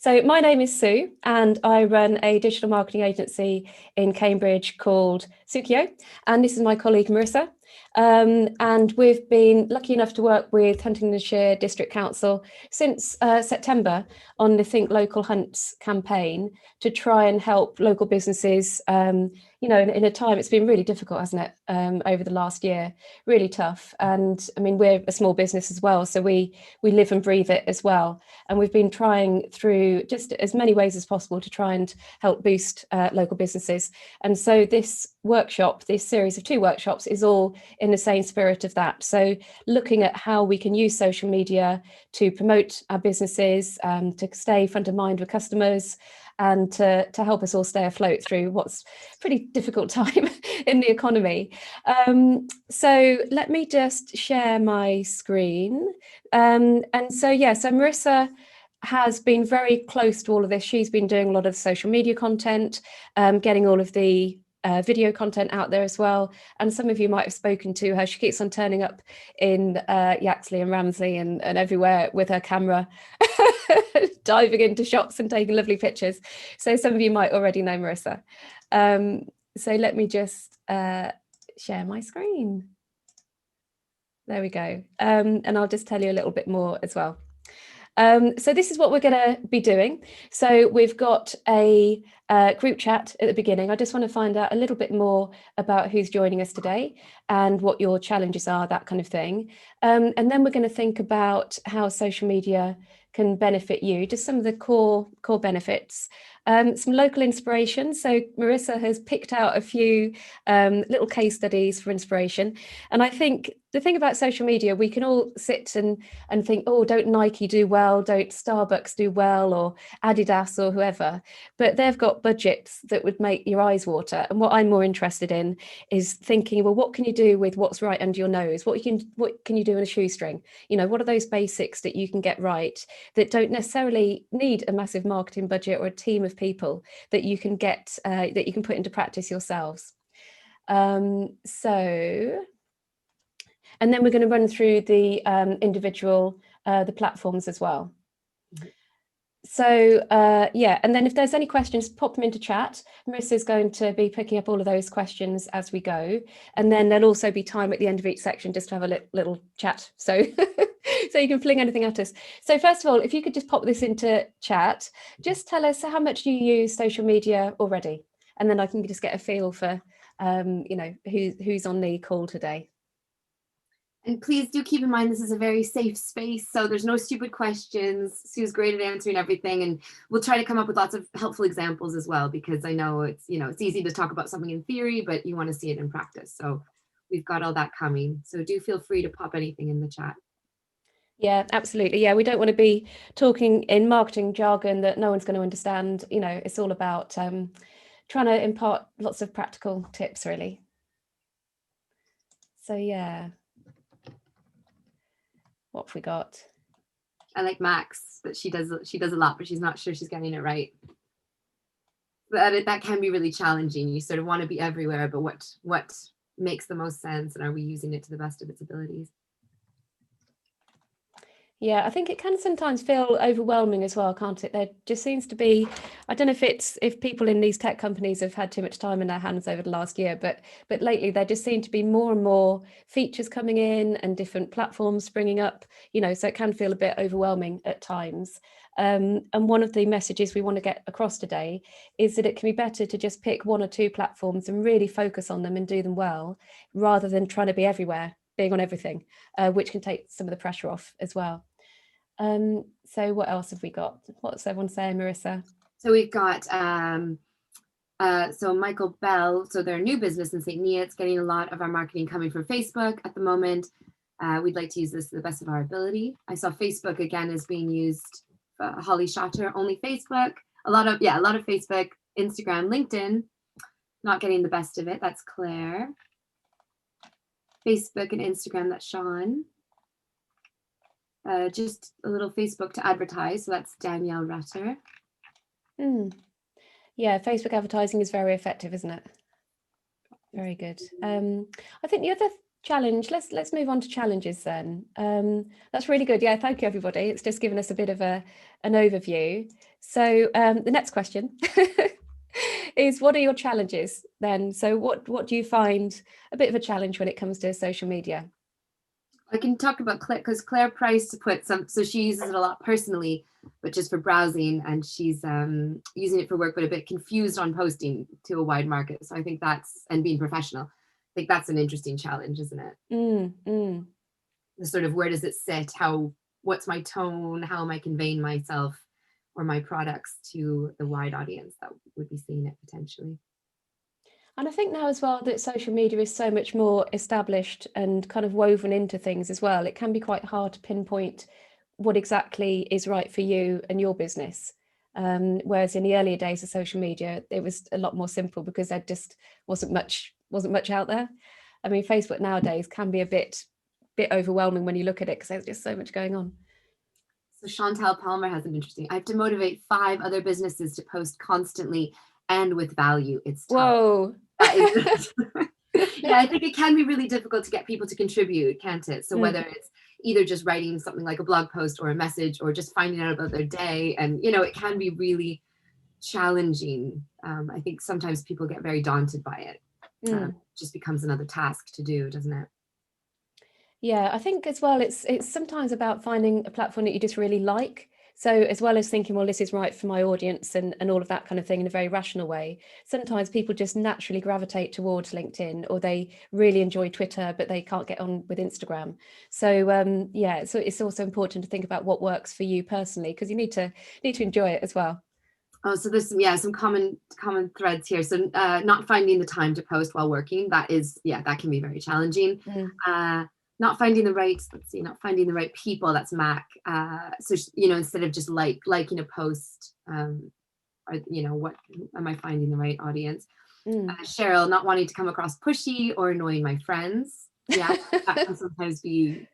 So my name is Sue, and I run a digital marketing agency in Cambridge called Sukio, and this is my colleague Marissa. And we've been lucky enough to work with Huntingdonshire District Council since September on the Think Local Hunts campaign to try and help local businesses, you know, in a time it's been really difficult, hasn't it, over the last year, really tough. And I mean, we're a small business as well, so we live and breathe it as well. And we've been trying through just as many ways as possible to try and help boost local businesses. And so this workshop, this series of 2 workshops, is all in the same spirit of that. So looking at how we can use social media to promote our businesses, to stay front of mind with customers, and to help us all stay afloat through what's a pretty difficult time in the economy. So let me just share my screen. And so, yeah, so Marissa has been very close to all of this. She's been doing a lot of social media content, getting all of the video content out there as well. And some of you might have spoken to her. She keeps on turning up in Yaxley and Ramsey and everywhere with her camera, diving into shops and taking lovely pictures. So some of you might already know Marissa. So let me just share my screen. There we go. And I'll just tell you a little bit more as well. So this is what we're going to be doing. So we've got a group chat at the beginning. I just want to find out a little bit more about who's joining us today and what your challenges are, that kind of thing. And then we're going to think about how social media can benefit you, just some of the core benefits, some local inspiration. So Marissa has picked out a few little case studies for inspiration. And I think the thing about social media, we can all sit and think, oh, don't Nike do well, don't Starbucks do well, or Adidas or whoever, but they've got budgets that would make your eyes water. And what I'm more interested in is thinking, well, what can you do with what's right under your nose? What can you do in a shoestring? You know, what are those basics that you can get right that don't necessarily need a massive marketing budget or a team of people that you can get, that you can put into practice yourselves. And then we're going to run through the individual, the platforms as well. So yeah, and then if there's any questions, pop them into chat. Marissa's going to be picking up all of those questions as we go. And then there'll also be time at the end of each section just to have a little chat. So, so you can fling anything at us. So first of all, if you could just pop this into chat, just tell us how much you use social media already. And then I can just get a feel for, you know, who's on the call today. And please do keep in mind, this is a very safe space, so there's no stupid questions. Sue's great at answering everything, and we'll try to come up with lots of helpful examples as well, because I know it's, you know, it's easy to talk about something in theory, but you want to see it in practice. So we've got all that coming. So do feel free to pop anything in the chat. Yeah, absolutely. Yeah, we don't want to be talking in marketing jargon that no one's going to understand. You know, it's all about trying to impart lots of practical tips, really. So yeah. What have we got? I like Max, that she does a lot, but she's not sure she's getting it right. That can be really challenging. You sort of want to be everywhere, but what makes the most sense, and are we using it to the best of its abilities? Yeah, I think it can sometimes feel overwhelming as well, can't it? There just seems to be, I don't know if people in these tech companies have had too much time in their hands over the last year, but lately there just seem to be more and more features coming in and different platforms springing up, you know, so it can feel a bit overwhelming at times. And one of the messages we want to get across today is that it can be better to just pick 1 or 2 platforms and really focus on them and do them well, rather than trying to be everywhere, being on everything, which can take some of the pressure off as well. So what else have we got? What's everyone saying, Marissa? So we've got so Michael Bell, so they're a new business in St. Neots, getting a lot of our marketing coming from Facebook at the moment. We'd like to use this to the best of our ability. I saw Facebook again is being used. Holly Schotter, only Facebook. A lot of Facebook, Instagram, LinkedIn. Not getting the best of it. That's Claire. Facebook and Instagram. That's Sean. Just a little Facebook to advertise. So that's Danielle Rutter. Yeah, Facebook advertising is very effective, isn't it? Very good. I think the other challenge, let's move on to challenges then. That's really good. Yeah, thank you everybody. It's just given us a bit of an overview. So the next question is, what are your challenges then? So what do you find a bit of a challenge when it comes to social media? I can talk about Claire, because Claire Price put some, so she uses it a lot personally, but just for browsing, and she's using it for work, but a bit confused on posting to a wide market. So I think that's, and being professional, I think that's an interesting challenge, isn't it? The sort of, where does it sit? What's my tone? How am I conveying myself or my products to the wide audience that would be seeing it potentially? And I think now as well that social media is so much more established and kind of woven into things as well. It can be quite hard to pinpoint what exactly is right for you and your business. Whereas in the earlier days of social media, it was a lot more simple because there just wasn't much out there. I mean, Facebook nowadays can be a bit overwhelming when you look at it because there's just so much going on. So Chantal Palmer has an interesting, I have to motivate 5 other businesses to post constantly and with value. It's tough. Whoa. That is, yeah, I think it can be really difficult to get people to contribute, can't it? So whether it's either just writing something like a blog post or a message, or just finding out about their day, and it can be really challenging. I think sometimes people get very daunted by it. It just becomes another task to do, doesn't it? Yeah, I think as well, it's sometimes about finding a platform that you just really like. So as well as thinking, well, this is right for my audience and all of that kind of thing in a very rational way, sometimes people just naturally gravitate towards LinkedIn, or they really enjoy Twitter, but they can't get on with Instagram. So yeah, so it's also important to think about what works for you personally, because you need to enjoy it as well. Oh, so there's some common threads here. So not finding the time to post while working, that can be very challenging. Not finding the right people, that's Mac. So instead of just liking a post, what am I finding the right audience? Cheryl, not wanting to come across pushy or annoying my friends. Yeah, that can sometimes be,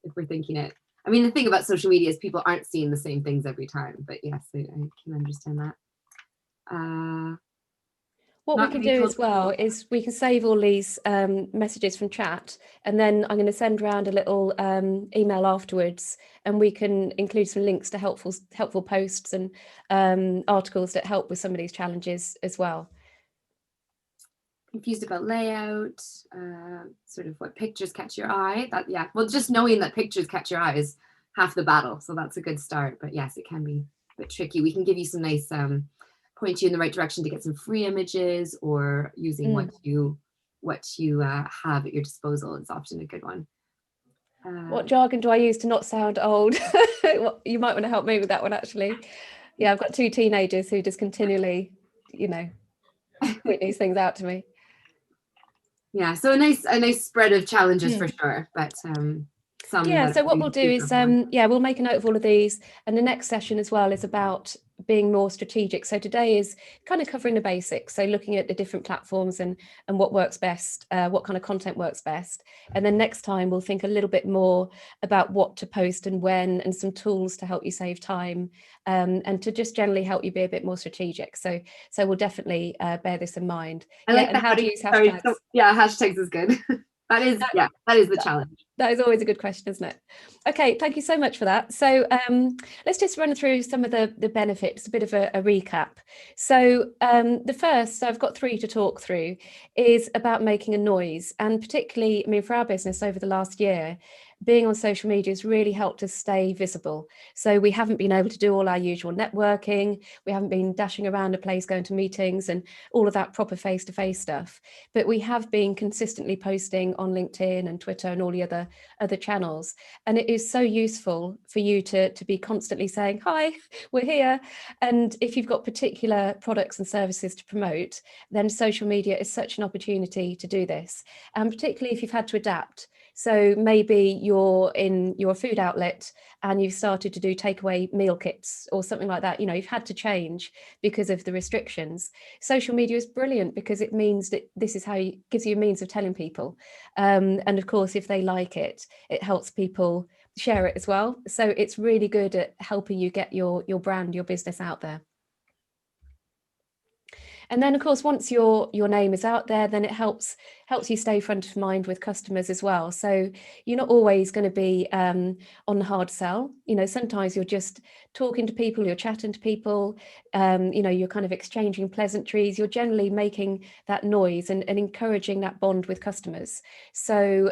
if we're thinking it. I mean, the thing about social media is people aren't seeing the same things every time, but yes, I can understand that. What we can do as well is we can save all these messages from chat, and then I'm going to send around a little email afterwards, and we can include some links to helpful posts and articles that help with some of these challenges as well. Confused about layout, sort of what pictures catch your eye. Well, just knowing that pictures catch your eye is half the battle, so that's a good start. But yes, it can be a bit tricky. We can give you some nice point you in the right direction to get some free images, or using what you have at your disposal is often a good one. What jargon do I use to not sound old? You might want to help me with that one, actually. Yeah, I've got 2 teenagers who just continually, point these things out to me. Yeah, so a nice spread of challenges for sure, but so what we'll do is we'll make a note of all of these, and the next session as well is about being more strategic. So today is kind of covering the basics, so looking at the different platforms and what works best, what kind of content works best, and then next time we'll think a little bit more about what to post and when, and some tools to help you save time, and to just generally help you be a bit more strategic. So we'll definitely bear this in mind. I like and how to use hashtags. Hashtags is good. That is the challenge. That is always a good question, isn't it? Okay, thank you so much for that. So let's just run through some of the benefits, a bit of a recap. So the first, so I've got 3 to talk through, is about making a noise. And particularly, I mean, for our business over the last year, being on social media has really helped us stay visible. So we haven't been able to do all our usual networking. We haven't been dashing around a place, going to meetings and all of that proper face-to-face stuff. But we have been consistently posting on LinkedIn and Twitter and all the other channels. And it is so useful for you to be constantly saying, hi, we're here. And if you've got particular products and services to promote, then social media is such an opportunity to do this. And particularly if you've had to adapt. So maybe you're in your food outlet and you've started to do takeaway meal kits or something like that. You've had to change because of the restrictions. Social media is brilliant because it means that this is how gives you a means of telling people. And of course, if they like it, it helps people share it as well. So it's really good at helping you get your brand, your business out there. And then, of course, once your name is out there, then it helps you stay front of mind with customers as well. So you're not always going to be on the hard sell. You know, sometimes you're just talking to people, you're chatting to people, you know, you're kind of exchanging pleasantries. You're generally making that noise and encouraging that bond with customers. So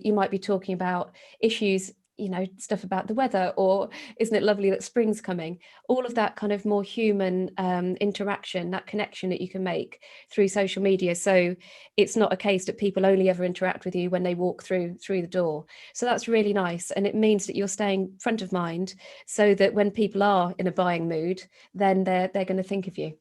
you might be talking about issues, you know, stuff about the weather, or isn't it lovely that spring's coming? All of that kind of more human interaction, that connection that you can make through social media. So it's not a case that people only ever interact with you when they walk through the door. So that's really nice. And it means that you're staying front of mind, so that when people are in a buying mood, then they're going to think of you.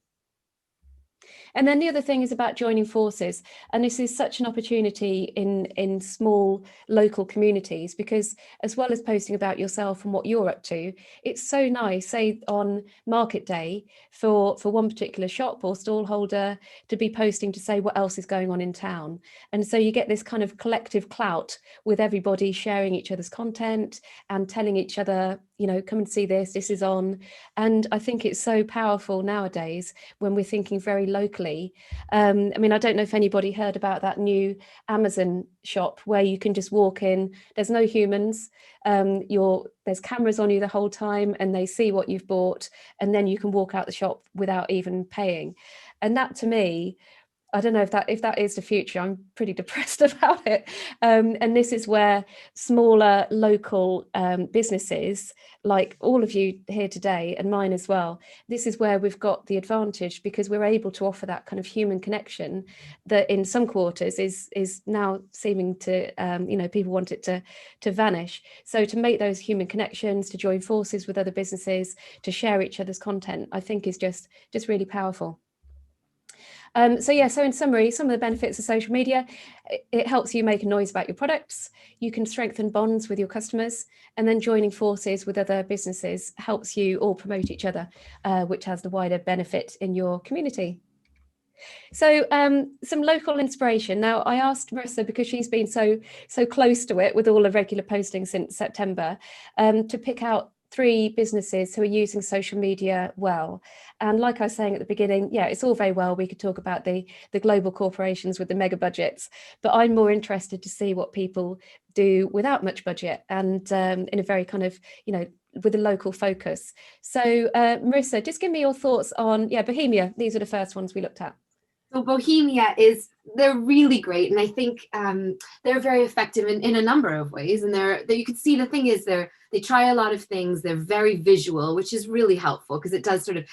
And then the other thing is about joining forces. And this is such an opportunity in small local communities, because as well as posting about yourself and what you're up to, it's so nice, say on market day, for one particular shop or stall holder to be posting to say what else is going on in town. And so you get this kind of collective clout with everybody sharing each other's content and telling each other, you know, come and see this, this is on. And I think it's so powerful nowadays when we're thinking very locally. I mean, I don't know if anybody heard about that new Amazon shop where you can just walk in, there's no humans, there's cameras on you the whole time and they see what you've bought, and then you can walk out the shop without even paying. And that, to me, I don't know if that is the future. I'm pretty depressed about it. And this is where smaller local businesses, like all of you here today and mine as well, this is where we've got the advantage, because we're able to offer that kind of human connection that in some quarters is now seeming to, you know, people want it to vanish. So to make those human connections, to join forces with other businesses, to share each other's content, I think is just really powerful. So in summary, some of the benefits of social media: it helps you make a noise about your products, you can strengthen bonds with your customers, and then joining forces with other businesses helps you all promote each other, which has the wider benefit in your community. So some local inspiration. Now, I asked Marissa, because she's been so close to it with all the regular postings since September, to pick out 3 businesses who are using social media well. And like I was saying at the beginning, yeah, it's all very well, we could talk about the global corporations with the mega budgets, but I'm more interested to see what people do without much budget and in a very kind of, you know, with a local focus. So Marissa, just give me your thoughts on, BOHEMIA. These are the first ones we looked at. So BOHEMIA they're really great, and I think they're very effective in a number of ways. And you can see, the thing is, they try a lot of things. They're very visual, which is really helpful, because it does sort of,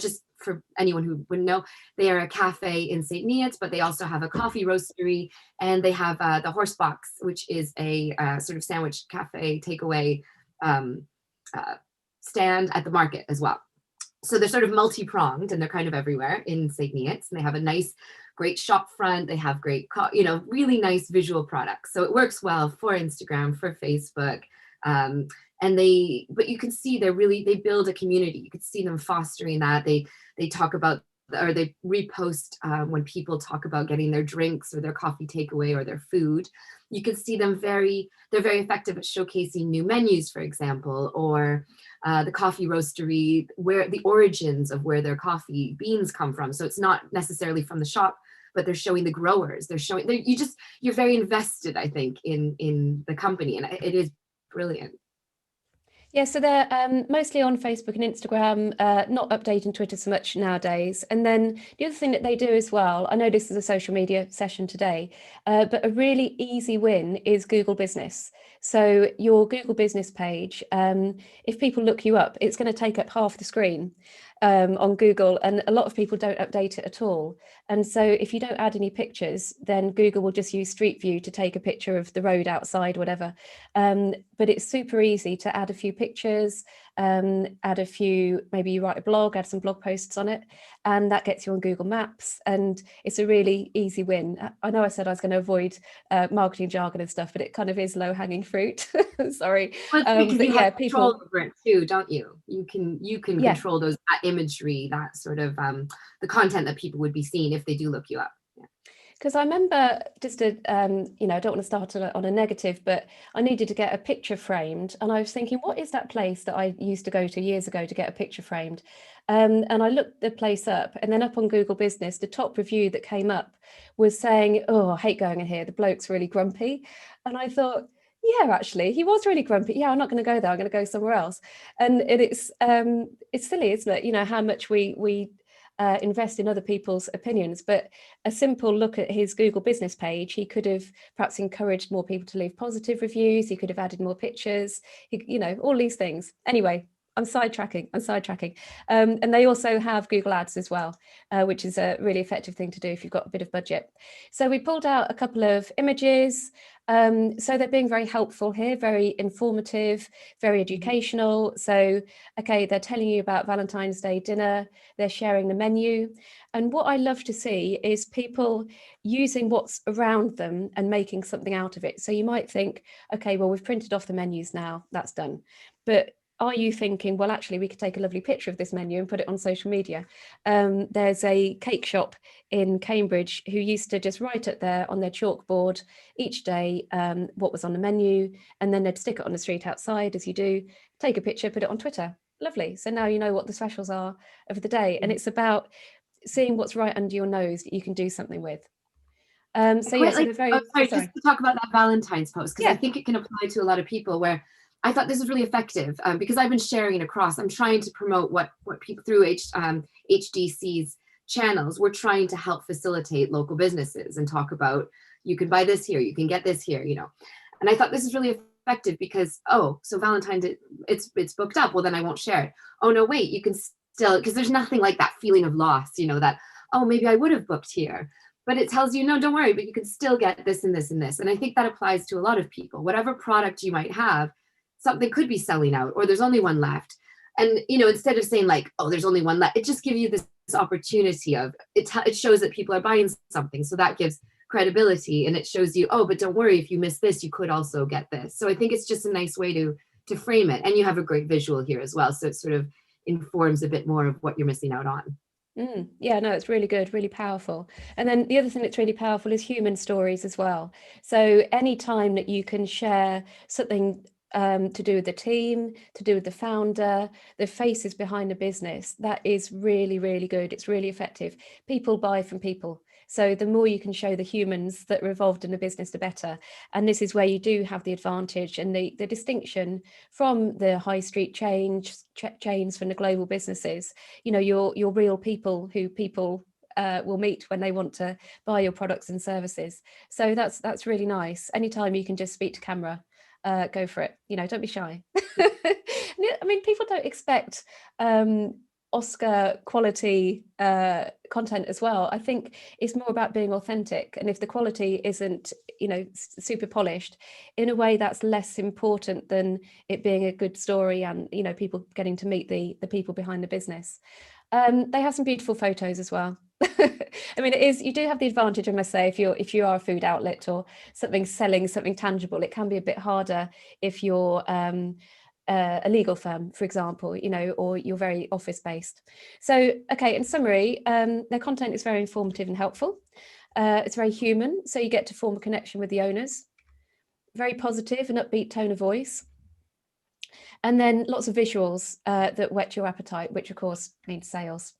just for anyone who wouldn't know, they are a cafe in St. Neots, but they also have a coffee roastery, and they have the Horse Box, which is a sort of sandwich cafe takeaway stand at the market as well. So they're sort of multi-pronged, and they're kind of everywhere in St. Neots, and they have a nice, great shop front. They have great, you know, really nice visual products. So it works well for Instagram, for Facebook. But you can see they build a community. You could see them fostering that. They talk about, or they repost when people talk about getting their drinks or their coffee takeaway or their food. You can see them they're very effective at showcasing new menus, for example, or the coffee roastery, where the origins of where their coffee beans come from. So it's not necessarily from the shop, but they're showing the growers. You're very invested, I think, in the company, and it is brilliant. Yeah, so they're mostly on Facebook and Instagram, not updating Twitter so much nowadays. And then the other thing that they do as well, I know this is a social media session today, but a really easy win is Google Business. So your Google Business page, if people look you up, it's going to take up half the screen on Google, and a lot of people don't update it at all. And so if you don't add any pictures, then Google will just use Street View to take a picture of the road outside, whatever. But it's super easy to add a few pictures, add a few, maybe you write a blog, add some blog posts on it, and that gets you on Google Maps, and it's a really easy win. I know I said I was going to avoid marketing jargon and stuff, but it kind of is low-hanging fruit. Sorry. Well, because you have control over it too, don't you? You can control that imagery, that sort of the content that people would be seeing if they do look you up. Because I remember just I don't want to start on a negative, but I needed to get a picture framed. And I was thinking, what is that place that I used to go to years ago to get a picture framed? And I looked the place up, and then up on Google Business, the top review that came up was saying, oh, I hate going in here. The bloke's really grumpy. And I thought, yeah, actually, he was really grumpy. Yeah, I'm not going to go there. I'm going to go somewhere else. And it's silly, isn't it? How much we invest in other people's opinions, but a simple look at his Google business page, he could have perhaps encouraged more people to leave positive reviews. He could have added more pictures, all these things. Anyway, I'm sidetracking. And they also have Google Ads as well, which is a really effective thing to do if you've got a bit of budget. So we pulled out a couple of images. So they're being very helpful here, very informative, very educational. So, okay, they're telling you about Valentine's Day dinner, they're sharing the menu. And what I love to see is people using what's around them and making something out of it. So you might think, okay, well, we've printed off the menus now, that's done. But are you thinking, well, actually, we could take a lovely picture of this menu and put it on social media? There's a cake shop in Cambridge who used to just write it there on their chalkboard each day what was on the menu, and then they'd stick it on the street outside, as you do, take a picture, put it on Twitter. Lovely. So now you know what the specials are of the day. And it's about seeing what's right under your nose that you can do something with. Just to talk about that Valentine's post, because I think it can apply to a lot of people, where I thought this was really effective because I've been sharing it across. I'm trying to promote what people through HDC's channels. We're trying to help facilitate local businesses and talk about, you can buy this here, you can get this here, And I thought this is really effective because, so Valentine's, it's booked up. Well, then I won't share it. Oh no, wait, you can still, because there's nothing like that feeling of loss, that, oh, maybe I would have booked here. But it tells you, no, don't worry, but you can still get this and this and this. And I think that applies to a lot of people. Whatever product you might have, something could be selling out, or there's only one left. And, instead of saying like, oh, there's only one left, it just gives you this opportunity of, it shows that people are buying something. So that gives credibility, and it shows you, oh, but don't worry, if you miss this, you could also get this. So I think it's just a nice way to frame it. And you have a great visual here as well. So it sort of informs a bit more of what you're missing out on. Yeah, no, it's really good, really powerful. And then the other thing that's really powerful is human stories as well. So any time that you can share something to do with the team, to do with the founder, the faces behind the business, that is really, really good. It's really effective. People buy from people. So the more you can show the humans that are involved in the business, the better. And this is where you do have the advantage and the distinction from the high street chains, from the global businesses. Your real people who people will meet when they want to buy your products and services. So that's really nice. Anytime you can just speak to camera, go for it. Don't be shy. I mean, people don't expect Oscar quality content as well. I think it's more about being authentic, and if the quality isn't super polished, in a way that's less important than it being a good story and people getting to meet the people behind the business. They have some beautiful photos as well. I mean, you do have the advantage, I must say, if you are a food outlet or selling something tangible. It can be a bit harder if you're a legal firm, for example, or you're very office based. So, okay, in summary, their content is very informative and helpful. It's very human, so you get to form a connection with the owners. Very positive and upbeat tone of voice. And then lots of visuals that whet your appetite, which of course means sales.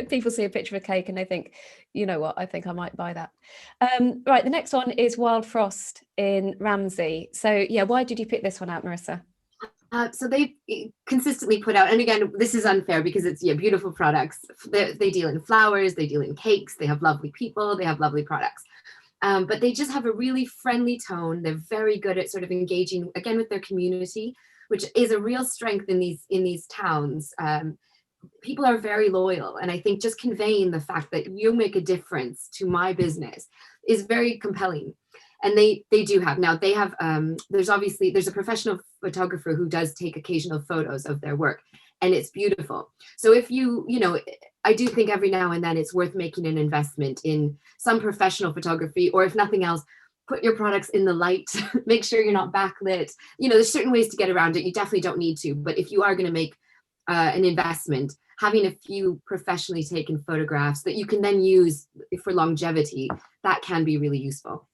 People see a picture of a cake and they think, you know what, I think I might buy that. Right, the next one is Wild Frost in Ramsey. So yeah, why did you pick this one out, Marissa? So they consistently put out, and again, this is unfair because it's beautiful products. They deal in flowers, they deal in cakes, they have lovely people, they have lovely products. But they just have a really friendly tone. They're very good at sort of engaging, again, with their community, which is a real strength in these towns. People are very loyal. And I think just conveying the fact that you make a difference to my business is very compelling. And they do have, now they have, there's a professional photographer who does take occasional photos of their work, and it's beautiful. So if I do think every now and then it's worth making an investment in some professional photography, or if nothing else, put your products in the light, make sure you're not backlit. There's certain ways to get around it. You definitely don't need to, but if you are going to make an investment, having a few professionally taken photographs that you can then use for longevity, that can be really useful.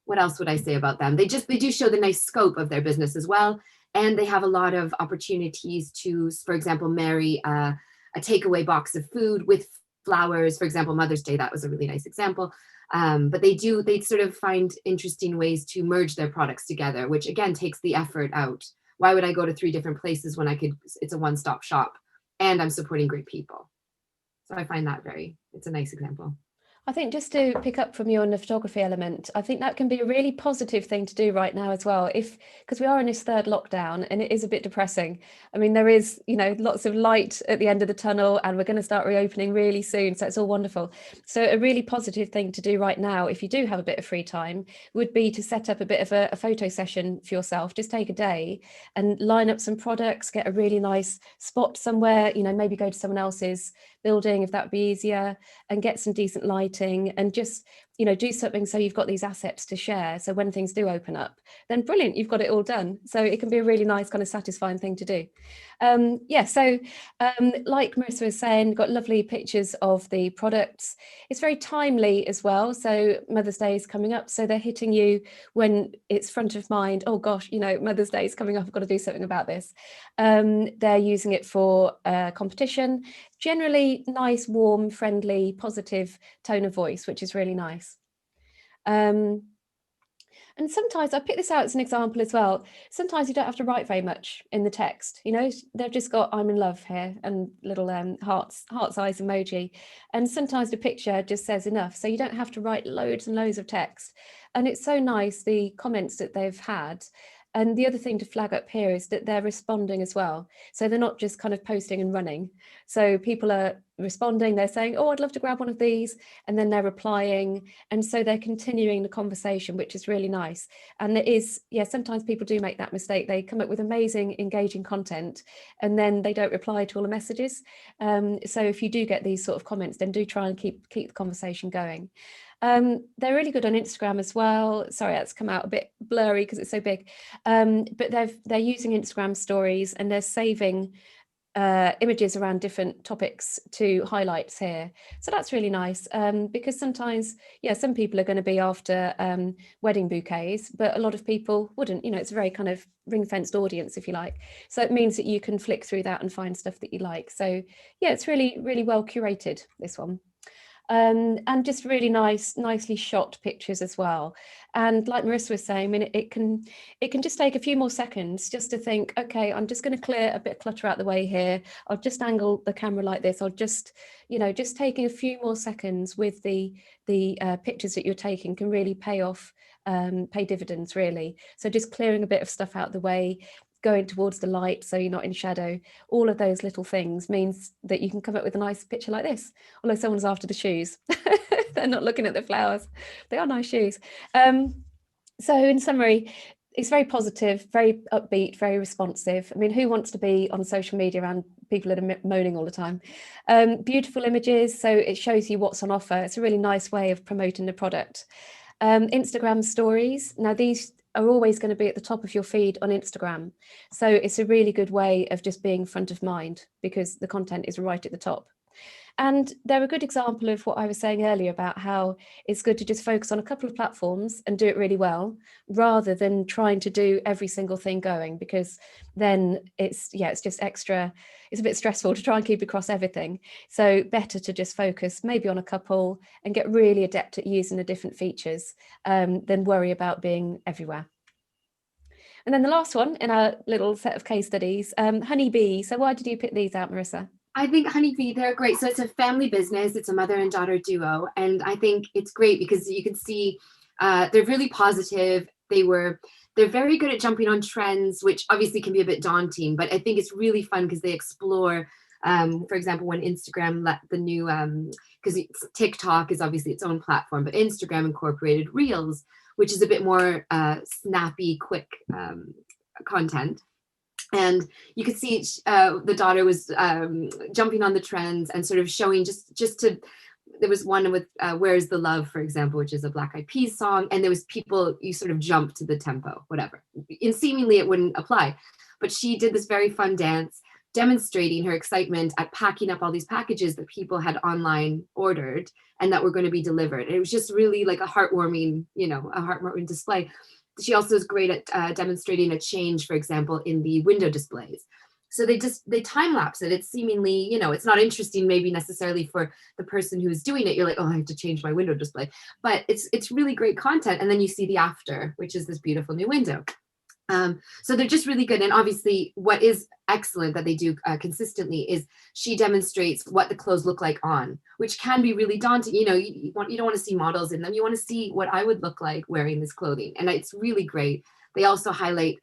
What else would I say about them? They do show the nice scope of their business as well. And they have a lot of opportunities to, for example, marry a takeaway box of food with flowers. For example, Mother's Day, that was a really nice example. But they sort of find interesting ways to merge their products together, which again takes the effort out. Why would I go to 3 different places when it's a one-stop shop and I'm supporting great people? So I find that it's a nice example. I think just to pick up from you on the photography element, I think that can be a really positive thing to do right now as well, because we are in this 3rd lockdown and it is a bit depressing. I mean, there is, lots of light at the end of the tunnel and we're going to start reopening really soon. So it's all wonderful. So a really positive thing to do right now, if you do have a bit of free time, would be to set up a bit of a photo session for yourself. Just take a day and line up some products, get a really nice spot somewhere, maybe go to someone else's building if that would be easier, and get some decent lighting and just do something so you've got these assets to share, so when things do open up, then brilliant, you've got it all done. So it can be a really nice kind of satisfying thing to do. Like Marissa was saying, got lovely pictures of the products. It's very timely as well, so Mother's Day is coming up, so they're hitting you when it's front of mind. Oh gosh, Mother's Day is coming up, I've got to do something about this. They're using it for competition, generally nice, warm, friendly, positive tone of voice, which is really nice. And sometimes I pick this out as an example as well. Sometimes you don't have to write very much in the text. They've just got "I'm in love" here and little hearts eyes emoji. And sometimes the picture just says enough. So you don't have to write loads and loads of text. And it's so nice, the comments that they've had. And the other thing to flag up here is that they're responding as well. So they're not just kind of posting and running. So people are responding, they're saying, oh, I'd love to grab one of these. And then they're replying. And so they're continuing the conversation, which is really nice. And it is, sometimes people do make that mistake. They come up with amazing, engaging content, and then they don't reply to all the messages. So if you do get these sort of comments, then do try and keep the conversation going. They're really good on Instagram as well. Sorry, that's come out a bit blurry because it's so big. But they're using Instagram stories and they're saving images around different topics to highlights here. So that's really nice, because sometimes, some people are going to be after wedding bouquets, but a lot of people wouldn't. It's a very kind of ring-fenced audience, if you like. So it means that you can flick through that and find stuff that you like. So it's really, really well curated, this one. And just really nicely shot pictures as well. And like Marissa was saying, I mean, it can just take a few more seconds just to think, okay, I'm just going to clear a bit of clutter out the way here. I'll just angle the camera like this. I'll just, just taking a few more seconds with the pictures that you're taking can really pay dividends, really. So just clearing a bit of stuff out the way, going towards the light so you're not in shadow, all of those little things means that you can come up with a nice picture like this. Although someone's after the shoes. They're not looking at the flowers. They are nice shoes. So in summary, it's very positive, very upbeat, very responsive. I mean, who wants to be on social media around people that are moaning all the time? Beautiful images, so it shows you what's on offer. It's a really nice way of promoting the product. Instagram stories. Now these are always going to be at the top of your feed on Instagram. So it's a really good way of just being front of mind because the content is right at the top. And they're a good example of what I was saying earlier about how it's good to just focus on a couple of platforms and do it really well, rather than trying to do every single thing going, because then it's just extra, it's a bit stressful to try and keep across everything. So better to just focus maybe on a couple and get really adept at using the different features than worry about being everywhere. And then the last one in our little set of case studies, HONEYB. So why did you pick these out, Marissa? I think HONEYB, they're great. So it's a family business. It's a mother and daughter duo. And I think it's great because you can see they're really positive. They're very good at jumping on trends, which obviously can be a bit daunting, but I think it's really fun because they explore, for example, when Instagram let the new, because TikTok is obviously its own platform, but Instagram incorporated Reels, which is a bit more snappy, quick content. And you could see the daughter was jumping on the trends and sort of showing there was one with Where's the Love, for example, which is a Black Eyed Peas song. And there was people, you sort of jump to the tempo, whatever. And seemingly it wouldn't apply. But she did this very fun dance, demonstrating her excitement at packing up all these packages that people had online ordered and that were going to be delivered. And it was just really like a heartwarming, a heartwarming display. She also is great at demonstrating a change, for example, in the window displays. So they time lapse it. It's seemingly, it's not interesting maybe necessarily for the person who's doing it. You're like, oh, I have to change my window display, but it's really great content. And then you see the after, which is this beautiful new window. So they're just really good. And obviously what is excellent that they do consistently is she demonstrates what the clothes look like on, which can be really daunting. You don't want to see models in them. You want to see what I would look like wearing this clothing. And it's really great. They also highlight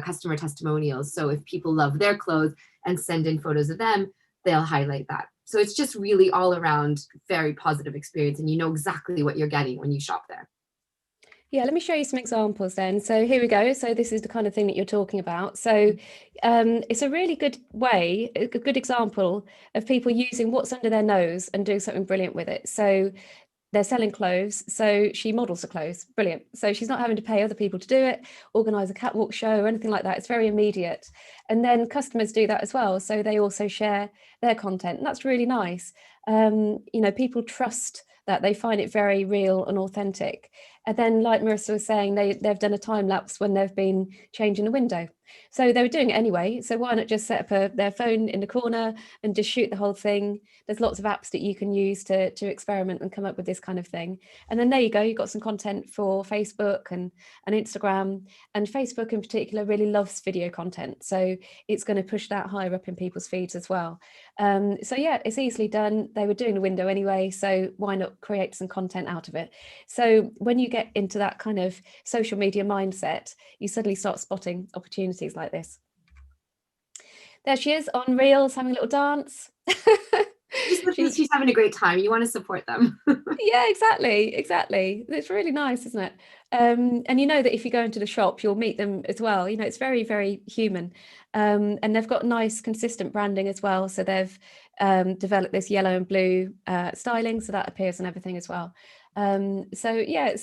customer testimonials. So if people love their clothes and send in photos of them, they'll highlight that. So it's just really all around very positive experience. And you know exactly what you're getting when you shop there. Yeah, let me show you some examples then. So here we go. So this is the kind of thing that you're talking about. So it's a really good way, a good example of people using what's under their nose and doing something brilliant with it. So they're selling clothes, so she models the clothes. Brilliant. So she's not having to pay other people to do it, organize a catwalk show or anything like that. It's very immediate. And then customers do that as well. So they also share their content. And that's really nice. People trust that, they find it very real and authentic. And then, like Marissa was saying, they've done a time lapse when they've been changing the window. So they were doing it anyway. So why not just set up their phone in the corner and just shoot the whole thing? There's lots of apps that you can use to experiment and come up with this kind of thing. And then there you go, you've got some content for Facebook and Instagram. And Facebook in particular really loves video content. So it's going to push that higher up in people's feeds as well. So yeah, it's easily done. They were doing the window anyway, so why not create some content out of it? So when you get into that kind of social media mindset, you suddenly start spotting opportunities like this. There she is on Reels having a little dance. She's having a great time. You want to support them. Yeah, exactly. It's really nice, isn't it? And you know that if you go into the shop, you'll meet them as well. It's very, very human. And they've got nice, consistent branding as well. So they've developed this yellow and blue styling, so that appears on everything as well. So yeah,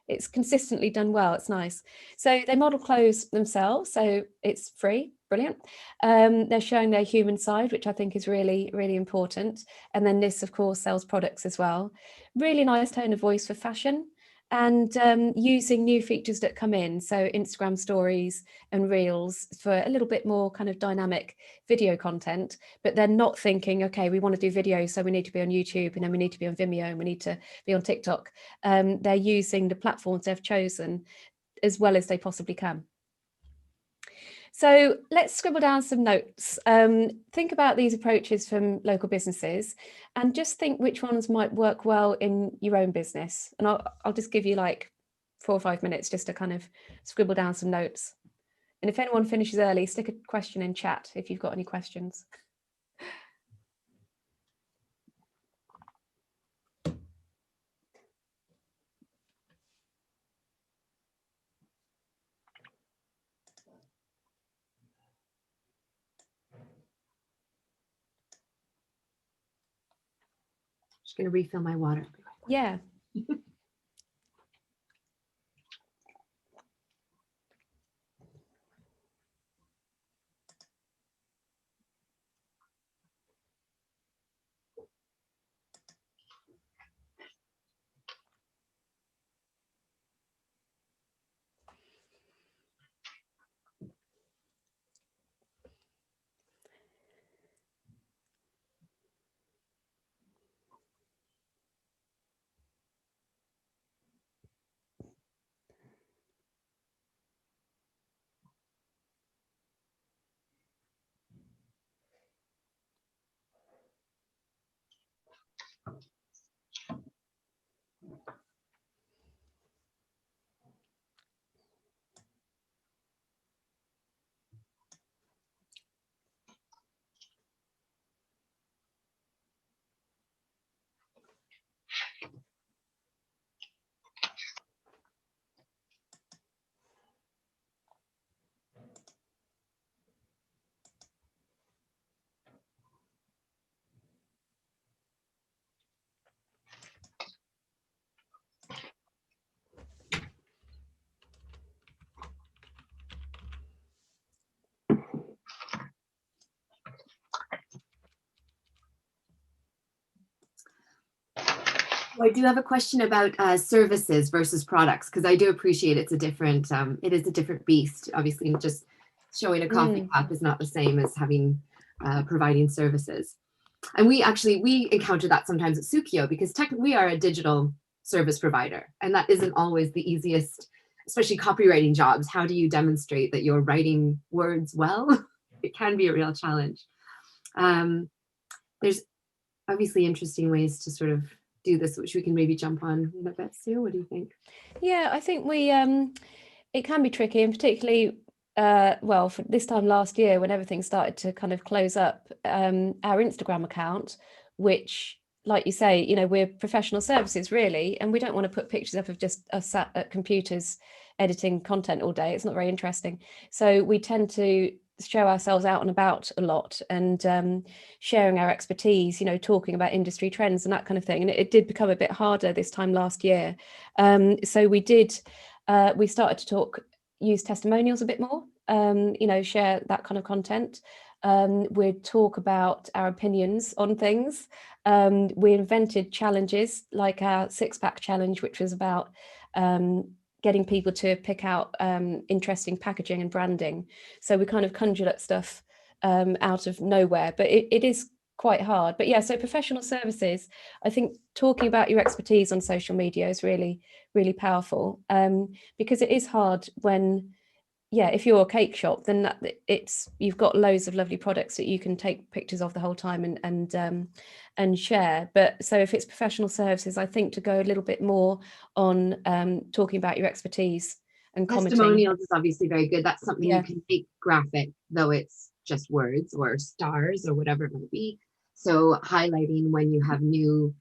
it's consistently done well. It's nice. So they model clothes themselves, so it's free. Brilliant. They're showing their human side, which I think is really, really important. And then this, of course, sells products as well. Really nice tone of voice for fashion, and using new features that come in. So Instagram stories and Reels for a little bit more kind of dynamic video content, but they're not thinking, okay, we want to do video, so we need to be on YouTube, and then we need to be on Vimeo, and we need to be on TikTok. They're using the platforms they've chosen as well as they possibly can. So let's scribble down some notes. Think about these approaches from local businesses and just think which ones might work well in your own business. And I'll just give you like 4 or 5 minutes just to kind of scribble down some notes. And if anyone finishes early, stick a question in chat if you've got any questions. Just going to refill my water. Yeah. I do have a question about services versus products, because I do appreciate it's a different, it is a different beast. Obviously, just showing a coffee cup is not the same as having providing services. And we encounter that sometimes at Sukio, because technically we are a digital service provider, and that isn't always the easiest, especially copywriting jobs. How do you demonstrate that you're writing words well? It can be a real challenge. There's obviously interesting ways to sort of do this, which we can maybe jump on in a bit. Sue, what do you think? Yeah, I think it can be tricky, and particularly well, for this time last year when everything started to kind of close up, our Instagram account, which, like you say, we're professional services really, and we don't want to put pictures up of just us sat at computers editing content all day. It's not very interesting. So we tend to show ourselves out and about a lot, and sharing our expertise, talking about industry trends and that kind of thing. And it did become a bit harder this time last year. So we started to use testimonials a bit more, share that kind of content. We'd talk about our opinions on things. We invented challenges like our 6-pack challenge, which was about getting people to pick out interesting packaging and branding. So we kind of conjured up stuff out of nowhere, but it is quite hard. But yeah, so professional services, I think talking about your expertise on social media is really, really powerful, because it is hard when, if you're a cake shop, then you've got loads of lovely products that you can take pictures of the whole time and share. But so if it's professional services, I think to go a little bit more on talking about your expertise and commenting. Testimonials is obviously very good. That's something you can make graphic, though it's just words or stars or whatever it might be. So highlighting when you have new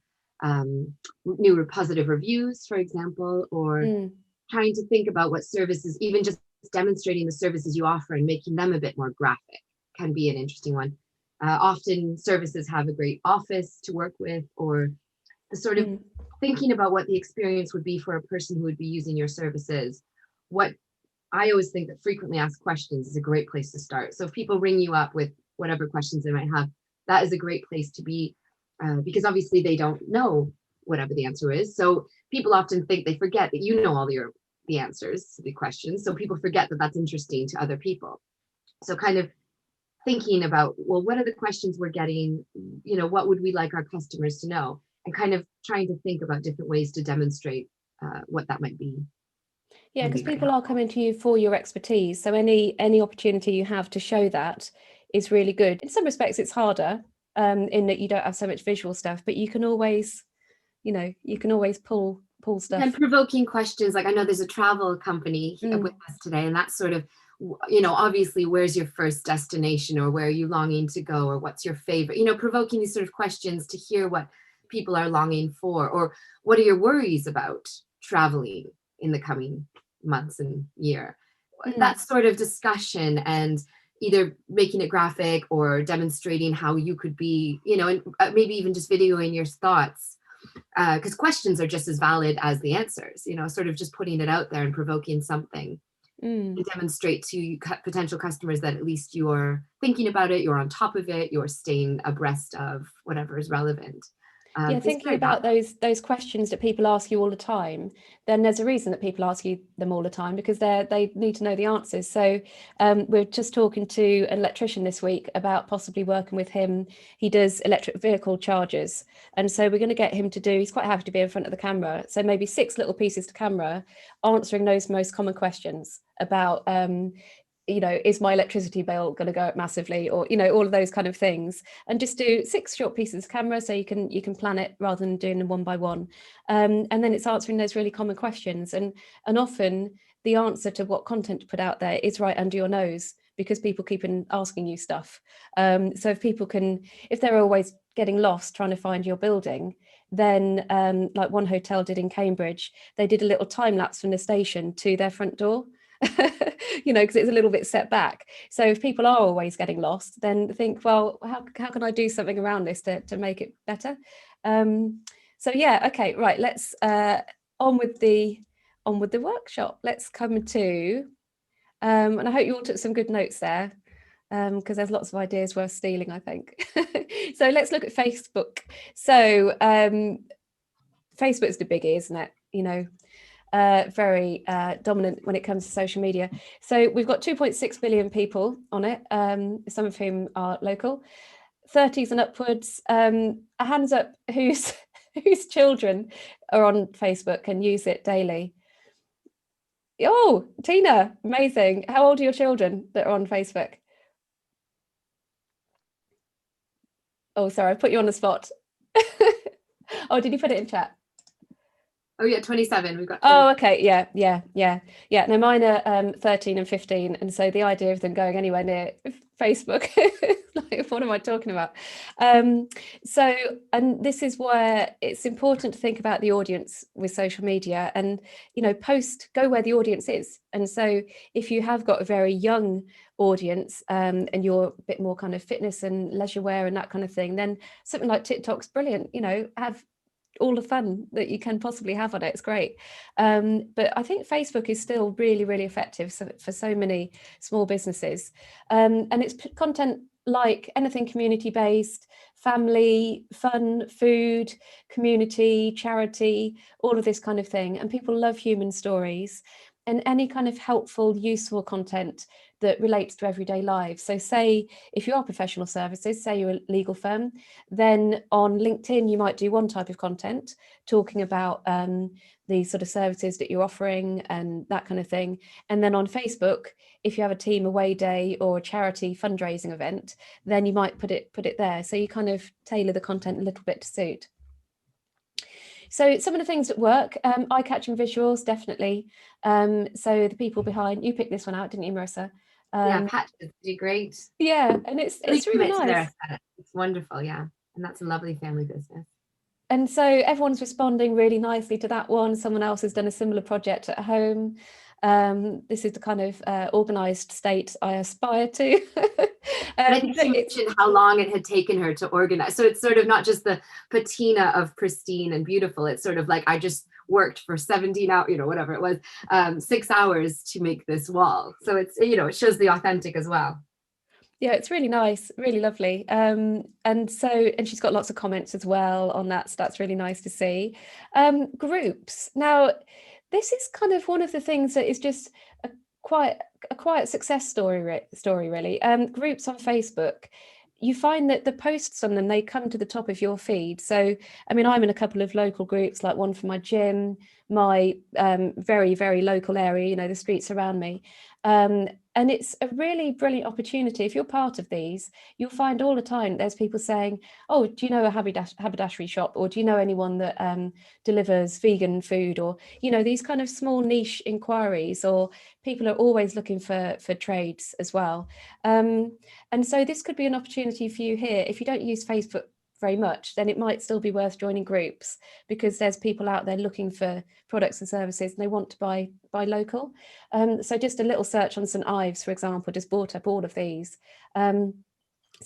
positive reviews, for example, or trying to think about what services, even just demonstrating the services you offer and making them a bit more graphic can be an interesting one. Often services have a great office to work with, or the sort of thinking about what the experience would be for a person who would be using your services. What I always think that frequently asked questions is a great place to start. So if people ring you up with whatever questions they might have, that is a great place to be, because obviously they don't know whatever the answer is. So people often think, they forget that you know all the answers to the questions. So people forget that that's interesting to other people. So kind of thinking about, well, what are the questions we're getting? What would we like our customers to know? And kind of trying to think about different ways to demonstrate what that might be. Yeah, because people are coming to you for your expertise. So any opportunity you have to show that is really good. In some respects, it's harder in that you don't have so much visual stuff, but you can always, pull stuff. And provoking questions, like I know there's a travel company with us today, and that's sort of, obviously, where's your first destination, or where are you longing to go, or what's your favorite, provoking these sort of questions to hear what people are longing for, or what are your worries about traveling in the coming months and year. That sort of discussion, and either making it graphic or demonstrating how you could be, and maybe even just videoing your thoughts, because questions are just as valid as the answers, sort of just putting it out there and provoking something and demonstrate to potential customers that at least you're thinking about it, you're on top of it, you're staying abreast of whatever is relevant. Thinking about those questions that people ask you all the time, then there's a reason that people ask you them all the time, because they need to know the answers. So we're just talking to an electrician this week about possibly working with him. He does electric vehicle chargers, and so we're going to get him to do, he's quite happy to be in front of the camera, so maybe 6 little pieces to camera answering those most common questions about is my electricity bill going to go up massively, or all of those kind of things, and just do 6 short pieces of camera so you can plan it rather than doing them one by one, and then it's answering those really common questions, and often the answer to what content to put out there is right under your nose, because people keep asking you stuff. So if they're always getting lost trying to find your building, then like one hotel did in Cambridge, they did a little time lapse from the station to their front door. Because it's a little bit set back. So if people are always getting lost, then think, well, how can I do something around this to make it better? Okay, right, let's on with the workshop. Let's come to and I hope you all took some good notes there, because there's lots of ideas worth stealing, I think. So let's look at Facebook. So Facebook's the biggie, isn't it? You know, very dominant when it comes to social media. So we've got 2.6 billion people on it, some of whom are local, 30s and upwards. A hands up whose children are on Facebook and use it daily. Oh, Tina, amazing. How old are your children that are on Facebook? Oh, sorry, I put you on the spot. Oh, did you put it in chat? Oh yeah, 27. We've got 27. Oh, okay. Yeah. No, mine are 13 and 15. And so the idea of them going anywhere near Facebook, like, what am I talking about? So, and this is where it's important to think about the audience with social media and, you know, go where the audience is. And so if you have got a very young audience and you're a bit more kind of fitness and leisure wear and that kind of thing, then something like TikTok's brilliant, you know, have all the fun that you can possibly have on it. It's great. But I think Facebook is still really, really effective for so many small businesses. And it's content like anything community-based, family, fun, food, community, charity, all of this kind of thing. And people love human stories and any kind of helpful, useful content that relates to everyday lives. So say if you are professional services, say you're a legal firm, then on LinkedIn, you might do one type of content talking about the sort of services that you're offering and that kind of thing. And then on Facebook, if you have a team away day or a charity fundraising event, then you might put it there. So you kind of tailor the content a little bit to suit. So some of the things that work, eye-catching visuals, definitely. So the people behind, you picked this one out, didn't you, Marissa? Yeah, patches do great. Yeah, and it's really nice. It's wonderful, yeah. And that's a lovely family business. And so everyone's responding really nicely to that one. Someone else has done a similar project at home. This is the kind of organised state I aspire to. I think she mentioned how long it had taken her to organize. So it's sort of not just the patina of pristine and beautiful. It's sort of like I just worked for 17 hours, you know, whatever it was, 6 hours to make this wall. So it's, you know, it shows the authentic as well. Yeah, it's really nice, really lovely. And she's got lots of comments as well on that. So that's really nice to see. Groups. Now, this is kind of one of the things that is just a quiet success story really. Groups on Facebook, you find that the posts on them, they come to the top of your feed. So, I mean, I'm in a couple of local groups, like one for my gym, my very, very local area, you know, the streets around me. And it's a really brilliant opportunity. If you're part of these, you'll find all the time there's people saying, oh, do you know a haberdashery shop? Or do you know anyone that delivers vegan food? Or, you know, these kind of small niche inquiries, or people are always looking for trades as well. And so this could be an opportunity for you here. If you don't use Facebook very much, then it might still be worth joining groups, because there's people out there looking for products and services and they want to buy local. So just a little search on St Ives, for example, just brought up all of these. So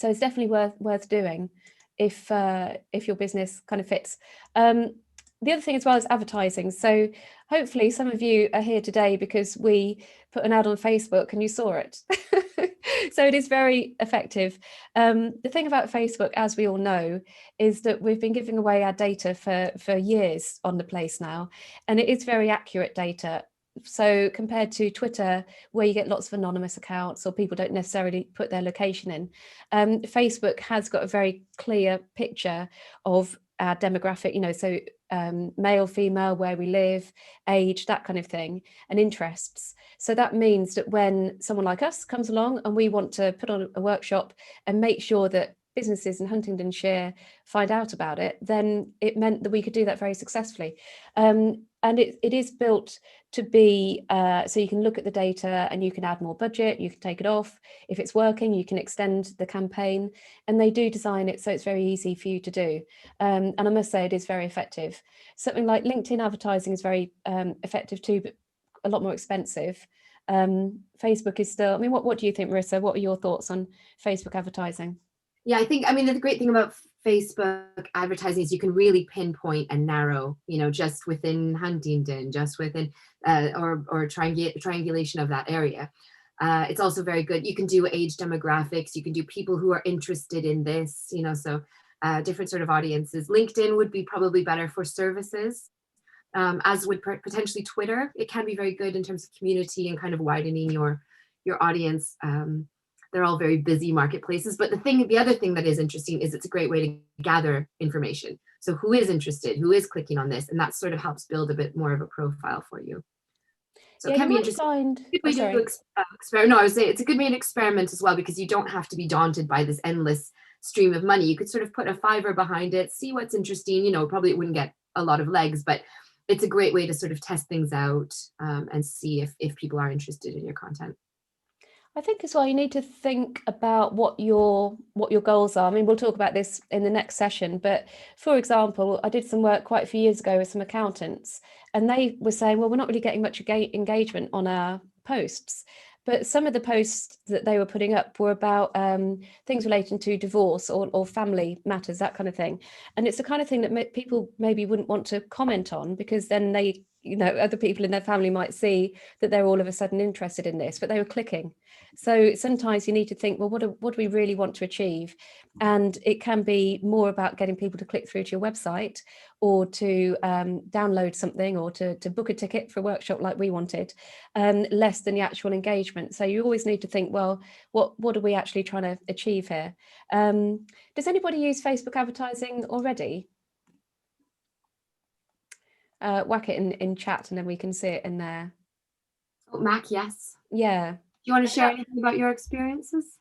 it's definitely worth doing if your business kind of fits. The other thing as well is advertising. So hopefully some of you are here today because we put an ad on Facebook and you saw it. So it is very effective. The thing about Facebook, as we all know, is that we've been giving away our data for years on the place now, and it is very accurate data. So compared to Twitter, where you get lots of anonymous accounts or people don't necessarily put their location in, Facebook has got a very clear picture of our demographic, you know, so male, female, where we live, age, that kind of thing, and interests. So that means that when someone like us comes along and we want to put on a workshop and make sure that businesses in Huntingdonshire find out about it, then it meant that we could do that very successfully. And it is built to be, so you can look at the data and you can add more budget, you can take it off. If it's working, you can extend the campaign, and they do design it so it's very easy for you to do. And I must say it is very effective. Something like LinkedIn advertising is very effective too, but a lot more expensive. Facebook is still, I mean, what do you think, Marissa? What are your thoughts on Facebook advertising? Yeah, I mean, the great thing about Facebook advertising is you can really pinpoint and narrow, you know, just within Huntingdon, just within, or triangulation of that area. It's also very good. You can do age demographics. You can do people who are interested in this, you know, so different sort of audiences. LinkedIn would be probably better for services, as would potentially Twitter. It can be very good in terms of community and kind of widening your audience. They're all very busy marketplaces, but the other thing that is interesting is it's a great way to gather information. So who is interested, who is clicking on this, and that sort of helps build a bit more of a profile for you. So yeah, it can you be might interesting. find. Good way to experiment. No, I would say it's a good way to experiment as well, because you don't have to be daunted by this endless stream of money. You could sort of put a $5 behind it, see what's interesting. You know, probably it wouldn't get a lot of legs, but it's a great way to sort of test things out and see if people are interested in your content. I think as well, you need to think about what your goals are. I mean, we'll talk about this in the next session, but for example, I did some work quite a few years ago with some accountants, and they were saying, well, we're not really getting much engagement on our posts. But some of the posts that they were putting up were about things relating to divorce or family matters, that kind of thing. And it's the kind of thing that people maybe wouldn't want to comment on, because then they, you know, other people in their family might see that they're all of a sudden interested in this, but they were clicking. So sometimes you need to think, well, what do we really want to achieve? And it can be more about getting people to click through to your website, or to download something, or to book a ticket for a workshop like we wanted, less than the actual engagement. So you always need to think, well, what are we actually trying to achieve here? Does anybody use Facebook advertising already? Whack it in chat and then we can see it in there. Oh, Mac, yes. Yeah. Do you want to share anything about your experiences?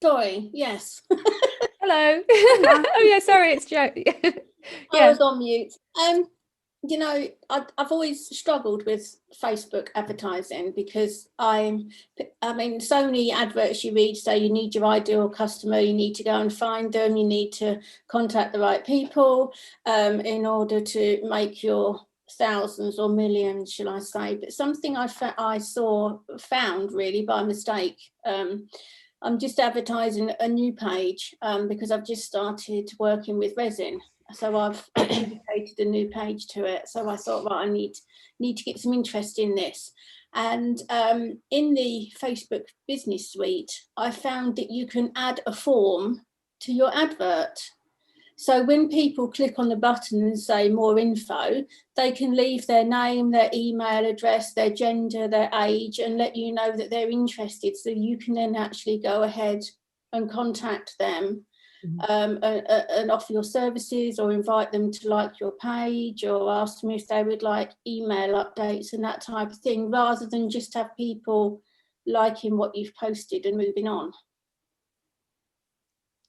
Sorry, yes. Hello. Oh yeah, sorry, it's Jo. Yeah. I was on mute. You know, I've always struggled with Facebook advertising, because I mean, so many adverts you read say you need your ideal customer, you need to go and find them, you need to contact the right people in order to make your thousands or millions, shall I say. But something I found really by mistake. I'm just advertising a new page because I've just started working with resin. So I've dedicated a new page to it. So I thought, right, I need to get some interest in this. And in the Facebook Business Suite, I found that you can add a form to your advert. So when people click on the button and say more info, they can leave their name, their email address, their gender, their age, and let you know that they're interested. So you can then actually go ahead and contact them. And offer your services, or invite them to like your page, or ask them if they would like email updates and that type of thing, rather than just have people liking what you've posted and moving on.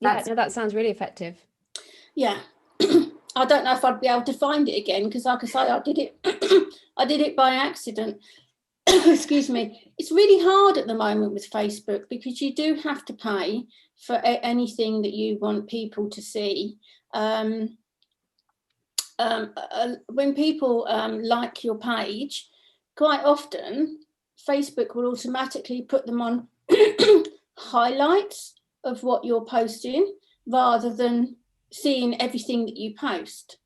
Yeah, no, that sounds really effective. Yeah. I don't know if I'd be able to find it again, because like I say, I did it by accident. Excuse me. It's really hard at the moment with Facebook, because you do have to pay for anything that you want people to see. When people like your page, quite often Facebook will automatically put them on highlights of what you're posting, rather than seeing everything that you post.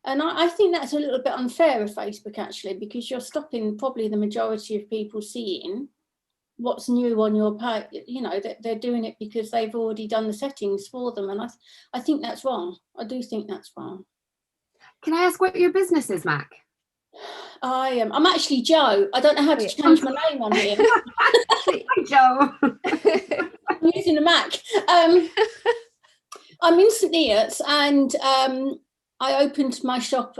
And I think that's a little bit unfair of Facebook, actually, because you're stopping probably the majority of people seeing what's new on your page. You know, that they're doing it because they've already done the settings for them. And I think that's wrong. I do think that's wrong. Can I ask what your business is, Mac? I'm actually Jo. I don't know how to change my name on here. Hi, Jo. I'm using a Mac. I'm in St. Neots, and I opened my shop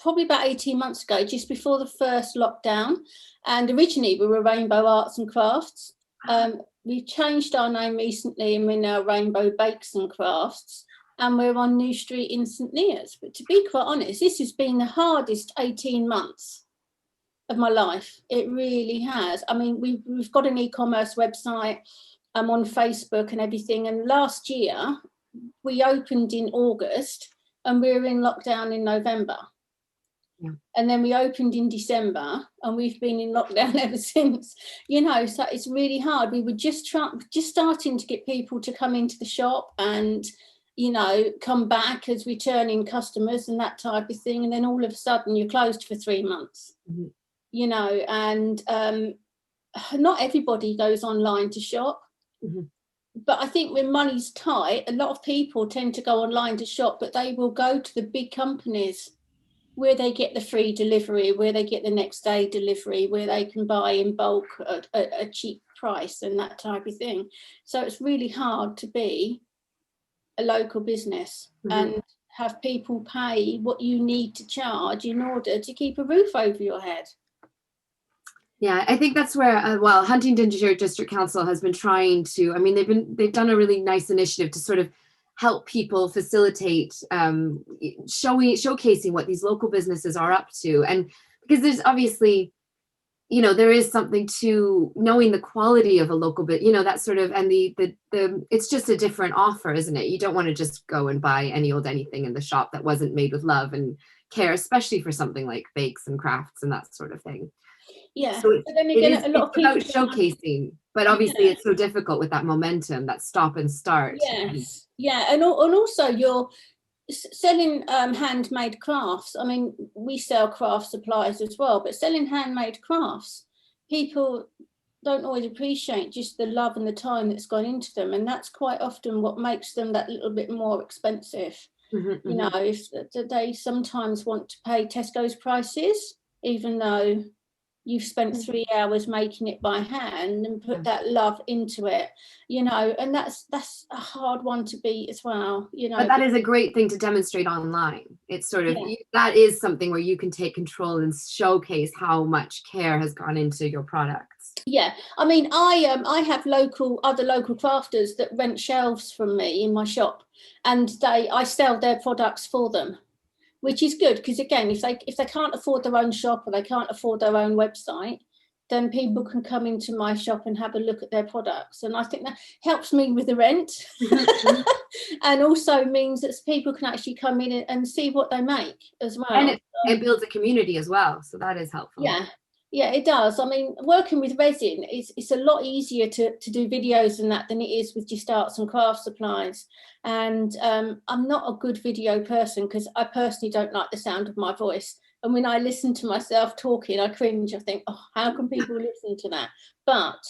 probably about 18 months ago, just before the first lockdown. And originally we were Rainbow Arts and Crafts. We've changed our name recently, and we're now Rainbow Bakes and Crafts. And we're on New Street in St. Neots. But to be quite honest, this has been the hardest 18 months of my life. It really has. I mean, we've got an e-commerce website. I'm on Facebook and everything. And last year, we opened in August, and we were in lockdown in November. Yeah. And then we opened in December, and we've been in lockdown ever since. You know, so it's really hard. We were just starting to get people to come into the shop and, you know, come back as returning customers and that type of thing. And then all of a sudden you're closed for 3 months, you know, and not everybody goes online to shop. But I think when money's tight, a lot of people tend to go online to shop, but they will go to the big companies where they get the free delivery, where they get the next day delivery, where they can buy in bulk at a cheap price and that type of thing. So it's really hard to be a local business and have people pay what you need to charge in order to keep a roof over your head. Yeah, I think that's where, well, Huntingdon District Council has been trying to, I mean, they've done a really nice initiative to sort of help people facilitate showcasing what these local businesses are up to. And because there's obviously, you know, there is something to knowing the quality of a local bit, you know, that sort of, and the it's just a different offer, isn't it? You don't want to just go and buy any old anything in the shop that wasn't made with love and care, especially for something like bakes and crafts and that sort of thing. Yeah, So but then again, a lot of people about showcasing, but obviously it's so difficult with that momentum, that stop and start. Yes, yeah, and also you're selling handmade crafts. I mean, we sell craft supplies as well, but selling handmade crafts, people don't always appreciate just the love and the time that's gone into them, and that's quite often what makes them that little bit more expensive. You know, if they sometimes want to pay Tesco's prices, even though you've spent 3 hours making it by hand and put that love into it, you know, and that's a hard one to beat as well, you know. But that is a great thing to demonstrate online. It's sort of, that is something where you can take control and showcase how much care has gone into your products. Yeah, I mean, I have other local crafters that rent shelves from me in my shop, and I sell their products for them, which is good, because again, if they can't afford their own shop or they can't afford their own website, then people can come into my shop and have a look at their products, and I think that helps me with the rent. And also means that people can actually come in and see what they make as well, and it builds a community as well, so that is helpful. Yeah, it does. I mean, working with resin, it's a lot easier to do videos and that than it is with just arts and craft supplies. And I'm not a good video person because I personally don't like the sound of my voice. And when I listen to myself talking, I cringe. I think, oh, how can people listen to that? But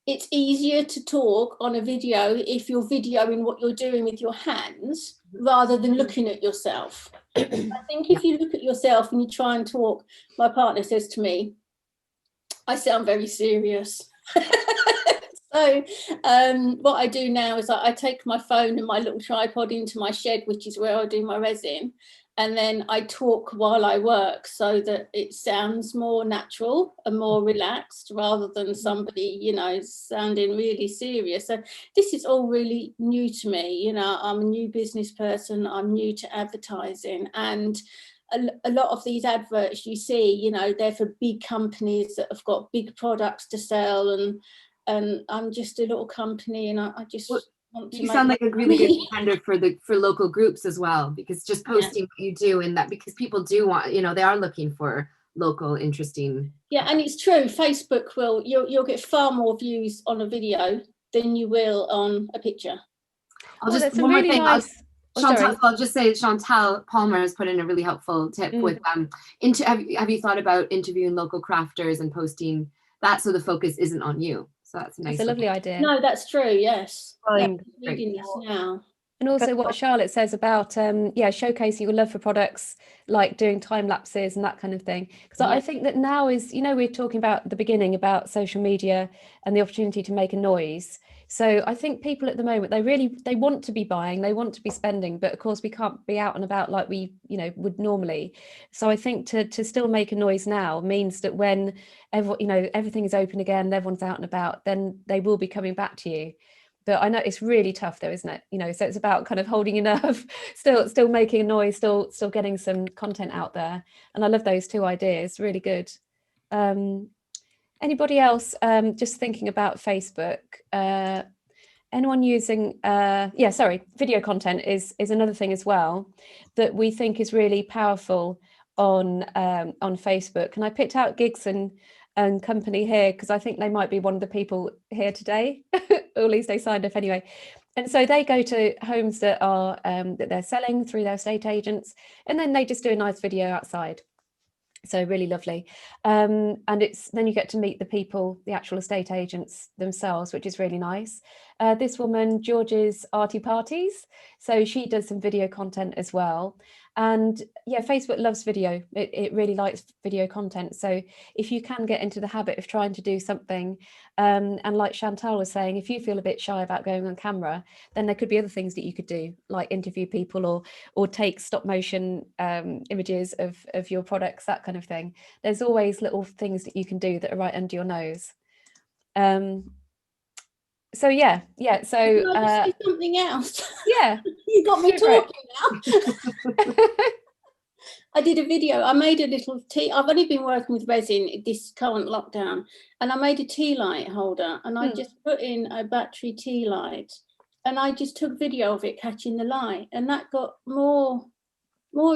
it's easier to talk on a video if you're videoing what you're doing with your hands rather than looking at yourself. I think if you look at yourself and you try and talk, my partner says to me, I sound very serious. So what I do now is I take my phone and my little tripod into my shed, which is where I do my resin, and then I talk while I work so that it sounds more natural and more relaxed rather than somebody, you know, sounding really serious. So this is all really new to me. You know, I'm a new business person. I'm new to advertising, and a lot of these adverts you see, you know, they're for big companies that have got big products to sell, and I'm just a little company, and I just you sound like a really good contender for local groups as well, because just posting what you do, and that, because people do want, you know, they are looking for local interesting. Yeah, and it's true, Facebook you'll get far more views on a video than you will on a picture. I'll just one more thing. I'll just say Chantal Palmer has put in a really helpful tip with have you thought about interviewing local crafters and posting that so the focus isn't on you? So that's a nice. That's a lovely idea. No, that's true. Yes. Reading this now. And also what Charlotte says about showcasing your love for products, like doing time lapses and that kind of thing. Because I think that now is, you know, we're talking about at the beginning about social media and the opportunity to make a noise. So I think people at the moment, they want to be buying, they want to be spending, but of course we can't be out and about like we, you know, would normally. So I think to still make a noise now means that when everything is open again, everyone's out and about, then they will be coming back to you. But I know it's really tough though, isn't it? You know, so it's about kind of holding your nerve, still making a noise, still getting some content out there. And I love those two ideas, really good. Anybody else just thinking about Facebook? Anyone using, video content is another thing as well that we think is really powerful on Facebook. And I picked out Gigs and Company here because I think they might be one of the people here today, or at least they signed up anyway. And so they go to homes that are that they're selling through their estate agents, and then they just do a nice video outside. So really lovely. And then you get to meet the people, the actual estate agents themselves, which is really nice. this woman, George's Arty Parties. So she does some video content as well. And yeah, Facebook loves video. It really likes video content. So if you can get into the habit of trying to do something, and like Chantal was saying, if you feel a bit shy about going on camera, then there could be other things that you could do, like interview people or take stop motion images of your products, that kind of thing. There's always little things that you can do that are right under your nose. So yeah. So Can I just say something else? Yeah. You got me talking now. I did a video. I made a little tea. I've only been working with resin this current lockdown, and I made a tea light holder, and I just put in a battery tea light, and I just took video of it catching the light, and that got more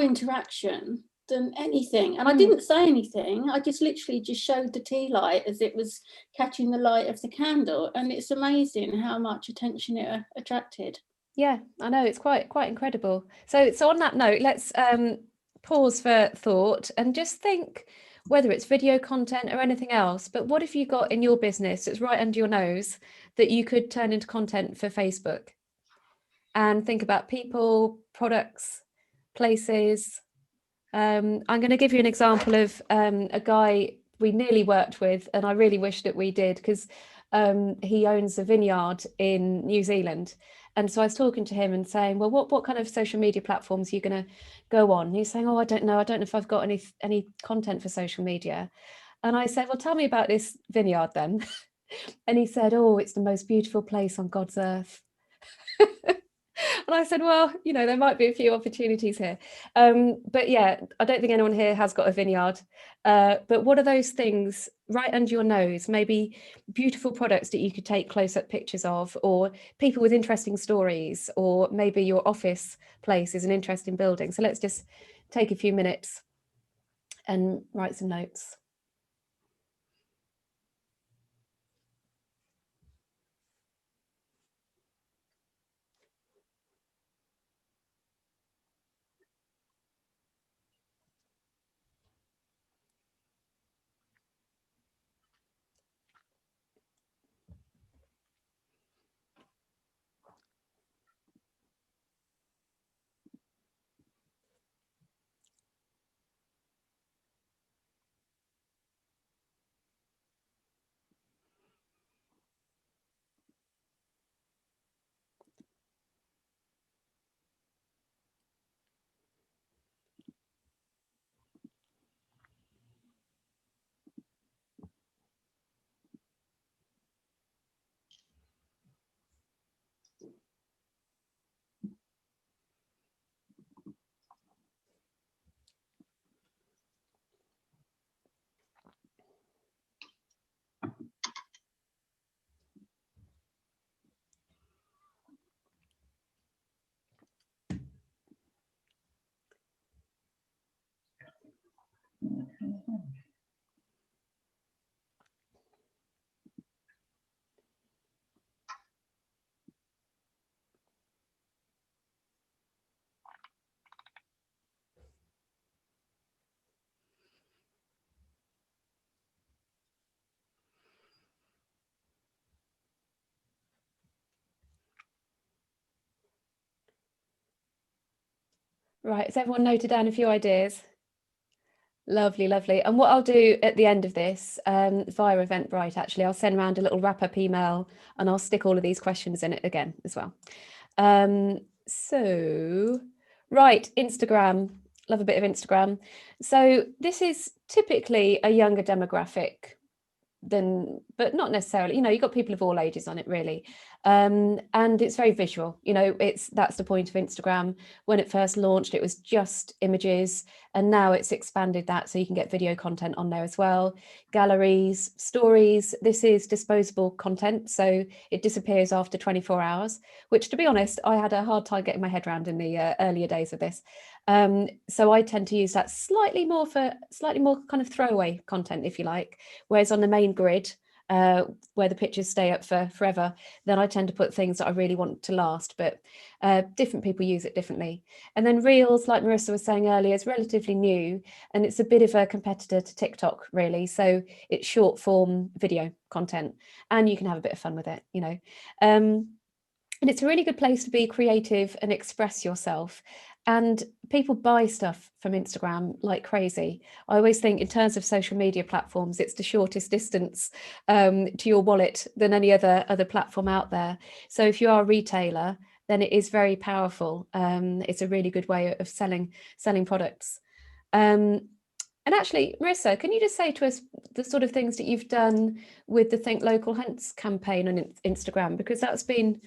interaction than anything. And I didn't say anything. I just literally just showed the tea light as it was catching the light of the candle, and it's amazing how much attention it attracted. Yeah, I know, it's quite incredible. So on that note, let's pause for thought and just think, whether it's video content or anything else, but what have you got in your business that's right under your nose that you could turn into content for Facebook? And think about people, products, places. I'm going to give you an example of a guy we nearly worked with, and I really wish that we did, because he owns a vineyard in New Zealand. And so I was talking to him and saying, well, what kind of social media platforms are you going to go on? And he's saying, oh, I don't know if I've got any content for social media. And I said, well, tell me about this vineyard then. And he said, oh, it's the most beautiful place on God's earth. And I said, well, there might be a few opportunities here. But yeah, I don't think anyone here has got a vineyard. But what are those things right under your nose? Maybe beautiful products that you could take close-up pictures of, or people with interesting stories, or maybe your office place is an interesting building. So let's just take a few minutes and write some notes. Right, has everyone noted down a few ideas? Lovely, lovely. And what I'll do at the end of this, via Eventbrite, actually, I'll send around a little wrap-up email, and I'll stick all of these questions in it again as well. So, right, Instagram. Love a bit of Instagram. So this is typically a younger demographic but not necessarily, you've got people of all ages on it, really. And it's very visual, that's the point of Instagram. When it first launched, it was just images, and now it's expanded that so you can get video content on there as well. Galleries, stories, this is disposable content, so it disappears after 24 hours, which, to be honest, I had a hard time getting my head around in the earlier days of this. So I tend to use that slightly more kind of throwaway content, if you like, whereas on the main grid, where the pictures stay up for forever, then I tend to put things that I really want to last, but different people use it differently. And then Reels, like Marissa was saying earlier, is relatively new, and it's a bit of a competitor to TikTok, really. So it's short form video content, and you can have a bit of fun with it, you know. And it's a really good place to be creative and express yourself. And people buy stuff from Instagram like crazy. I always think in terms of social media platforms, it's the shortest distance to your wallet than any other platform out there. So if you are a retailer, then it is very powerful. It's a really good way of selling products. And actually, Marissa, can you just say to us the sort of things that you've done with the Think Local Hunts campaign on Instagram? Because that's been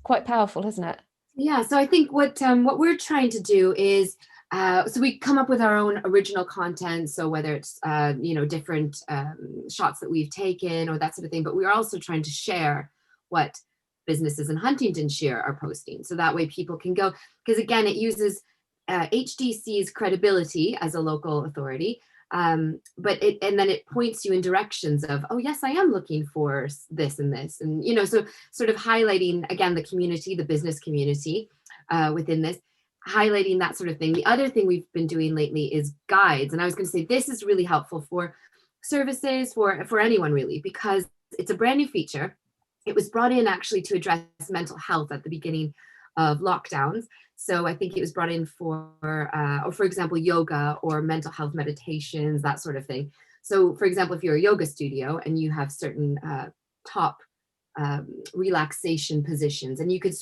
quite powerful, hasn't it? Yeah, so I think what we're trying to do is, so we come up with our own original content. So whether it's, different shots that we've taken or that sort of thing, but we're also trying to share what businesses in Huntington Shire are posting. So that way people can go, because again, it uses HDC's credibility as a local authority. And then it points you in directions of, oh yes, I am looking for this and this, and so sort of highlighting again the community, the business community within this, highlighting that sort of thing. The other thing we've been doing lately is guides, and I was going to say this is really helpful for services, for anyone really, because it's a brand new feature. It was brought in actually to address mental health at the beginning of lockdowns. So I think it was brought in for example, yoga or mental health meditations, that sort of thing. So for example, if you're a yoga studio and you have certain top relaxation positions, and you could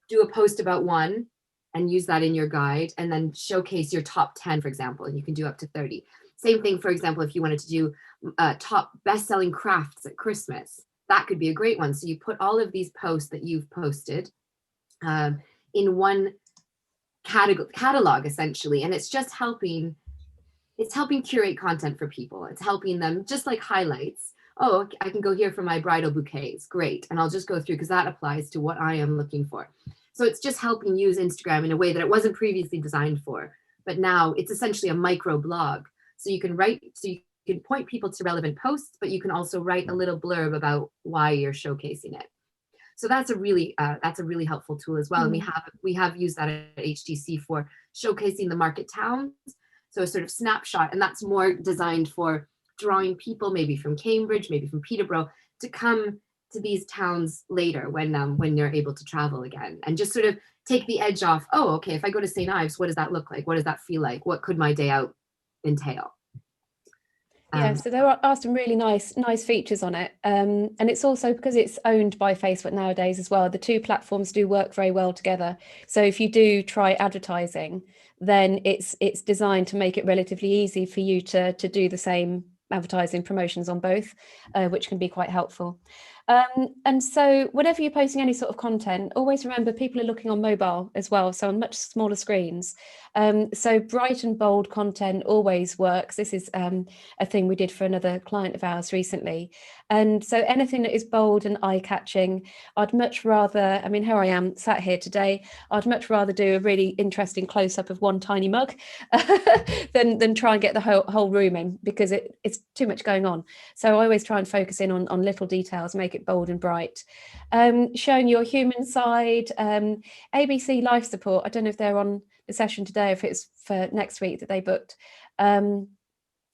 do a post about one and use that in your guide, and then showcase your top 10, for example, and you can do up to 30. Same thing, for example, if you wanted to do top best-selling crafts at Christmas, that could be a great one. So you put all of these posts that you've posted in one catalog essentially, and it's just helping curate content for people. It's helping them, just like highlights. Oh, I can go here for my bridal bouquets, great, and I'll just go through because that applies to what I am looking for. So it's just helping use Instagram in a way that it wasn't previously designed for, but now it's essentially a micro blog. So you can point people to relevant posts, but you can also write a little blurb about why you're showcasing it. So that's a really helpful tool as well. And we have used that at HDC for showcasing the market towns. So a sort of snapshot, and that's more designed for drawing people maybe from Cambridge, maybe from Peterborough, to come to these towns later when they're able to travel again, and just sort of take the edge off. Oh, okay, if I go to St. Ives, what does that look like? What does that feel like? What could my day out entail? Yeah, so there are some really nice features on it, and it's also because it's owned by Facebook nowadays as well. The two platforms do work very well together. So if you do try advertising, then it's designed to make it relatively easy for you to do the same advertising promotions on both, which can be quite helpful. And so whenever you're posting any sort of content, always remember people are looking on mobile as well, so on much smaller screens. So bright and bold content always works. This is a thing we did for another client of ours recently. And so anything that is bold and eye-catching, I'd much rather, I mean, here I am sat here today, I'd much rather do a really interesting close-up of one tiny mug than try and get the whole room in, because it's too much going on. So I always try and focus in on little details, make it bold and bright. Showing your human side. ABC Life Support, I don't know if they're on the session today, if it's for next week that they booked.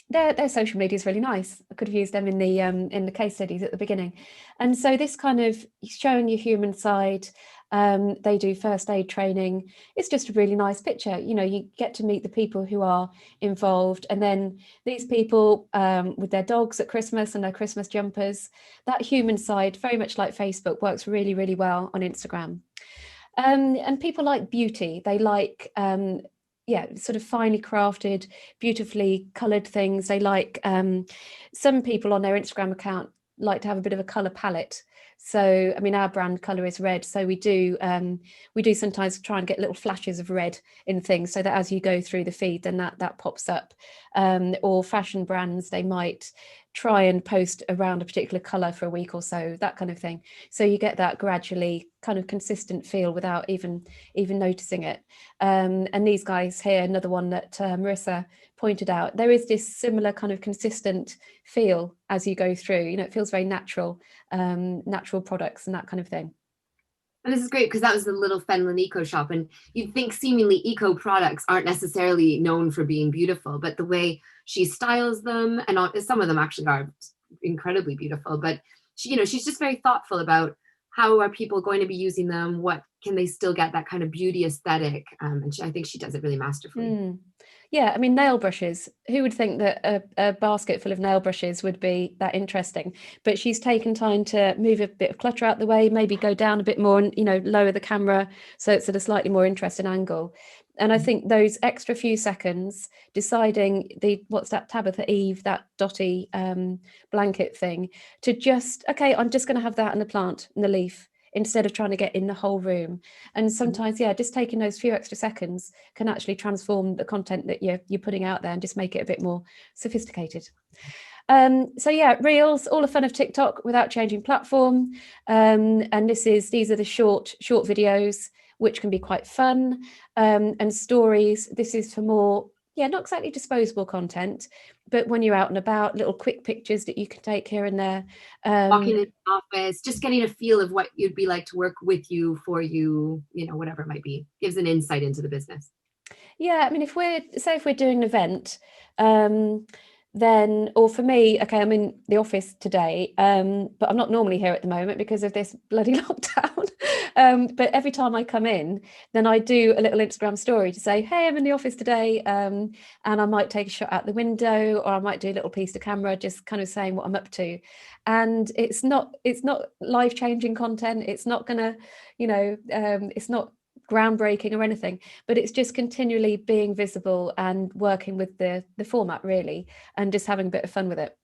Their social media is really nice. I could have used them in the case studies at the beginning. And so this kind of showing your human side, they do first aid training. It's just a really nice picture. You know, you get to meet the people who are involved, and then these people with their dogs at Christmas and their Christmas jumpers. That human side, very much like Facebook, works really, really well on Instagram. And people like beauty. They like sort of finely crafted, beautifully coloured things. They like, some people on their Instagram account like to have a bit of a colour palette. So, I mean, our brand colour is red. So we do sometimes try and get little flashes of red in things, so that as you go through the feed, then that pops up. Or fashion brands, they might try and post around a particular color for a week or so, that kind of thing. So you get that gradually kind of consistent feel without even noticing it. And these guys here, another one that Marissa pointed out, there is this similar kind of consistent feel as you go through. You know, it feels very natural, natural products and that kind of thing. And this is great because that was the Little Fenland Eco Shop, and you'd think seemingly eco products aren't necessarily known for being beautiful, but the way she styles them, and some of them actually are incredibly beautiful, but she, you know, she's just very thoughtful about how are people going to be using them, what can they still get that kind of beauty aesthetic, and I think she does it really masterfully. Yeah, I mean, nail brushes. Who would think that a basket full of nail brushes would be that interesting? But she's taken time to move a bit of clutter out the way, maybe go down a bit more and, you know, lower the camera so it's at a slightly more interesting angle. And I think those extra few seconds deciding what's that Tabitha Eve, that dotty blanket thing, to just, okay, I'm just going to have that and the plant and the leaf, instead of trying to get in the whole room. And sometimes, yeah, just taking those few extra seconds can actually transform the content that you're putting out there and just make it a bit more sophisticated. So yeah, Reels, all the fun of TikTok without changing platform. And these are the short videos, which can be quite fun. And stories, this is for more, yeah, not exactly disposable content, but when you're out and about, little quick pictures that you can take here and there. Walking in the office, just getting a feel of what you'd be like to work with you, for you, you know, whatever it might be, gives an insight into the business. Yeah, I mean, if we're doing an event, then, or for me, okay, I'm in the office today, but I'm not normally here at the moment because of this bloody lockdown. But every time I come in, then I do a little Instagram story to say, hey, I'm in the office today. And I might take a shot out the window, or I might do a little piece to camera, just kind of saying what I'm up to. And it's not life-changing content. It's not gonna, you know, it's not groundbreaking or anything, but it's just continually being visible and working with the format really, and just having a bit of fun with it.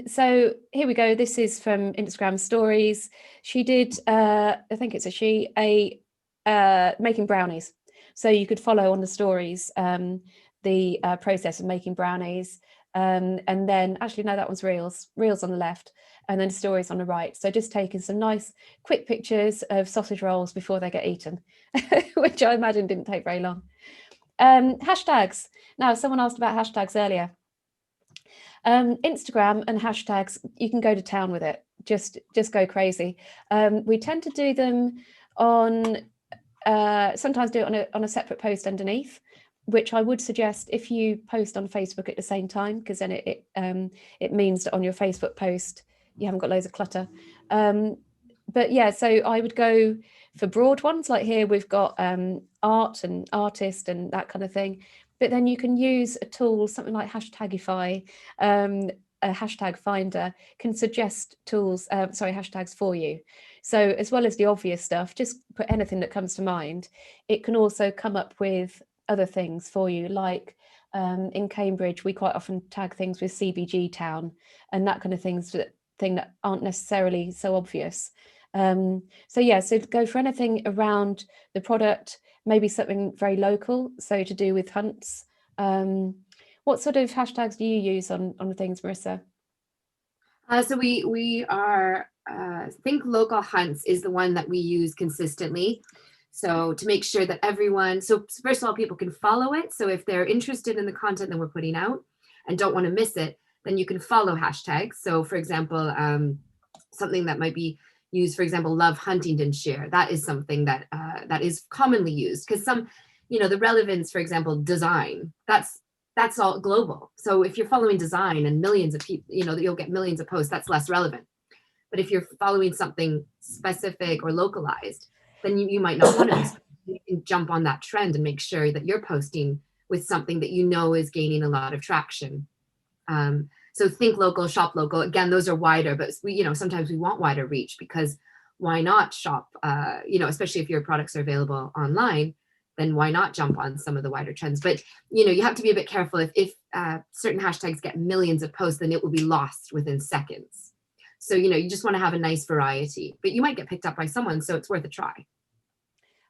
So here we go. This is from Instagram stories. She did, I think it's making brownies. So you could follow on the stories the process of making brownies. And then actually, no, that one's Reels on the left, and then stories on the right. So just taking some nice quick pictures of sausage rolls before they get eaten, which I imagine didn't take very long. Hashtags. Now, someone asked about hashtags earlier. Instagram and hashtags, you can go to town with it. Just go crazy. We tend to do them on, sometimes do it on a separate post underneath, which I would suggest if you post on Facebook at the same time, because then it means that on your Facebook post you haven't got loads of clutter. But yeah, so I would go for broad ones, like here we've got art and artist and that kind of thing. But then you can use a tool, something like Hashtagify, a hashtag finder can suggest hashtags for you. So as well as the obvious stuff, just put anything that comes to mind. It can also come up with other things for you, like in Cambridge, we quite often tag things with CBG town and that kind of thing that aren't necessarily so obvious. So yeah, so go for anything around the product, maybe something very local, so to do with hunts. What sort of hashtags do you use on the things, Marissa? So we are, Think Local Hunts is the one that we use consistently. So to make sure that everyone, so first of all, people can follow it. So if they're interested in the content that we're putting out and don't want to miss it, then you can follow hashtags. So for example, something that might be used, for example, Love Huntingdonshire. That is something that that is commonly used, because some, you know, the relevance, for example, design, that's all global. So if you're following design and millions of people, you know, you'll get millions of posts, that's less relevant. But if you're following something specific or localized, then you might not want to. You can jump on that trend and make sure that you're posting with something that you know is gaining a lot of traction. So think local, shop local. Again, those are wider, but we, you know, sometimes we want wider reach, because why not shop? You know, especially if your products are available online, then why not jump on some of the wider trends? But you know, you have to be a bit careful. If certain hashtags get millions of posts, then it will be lost within seconds. So, you know, you just want to have a nice variety, but you might get picked up by someone, so it's worth a try.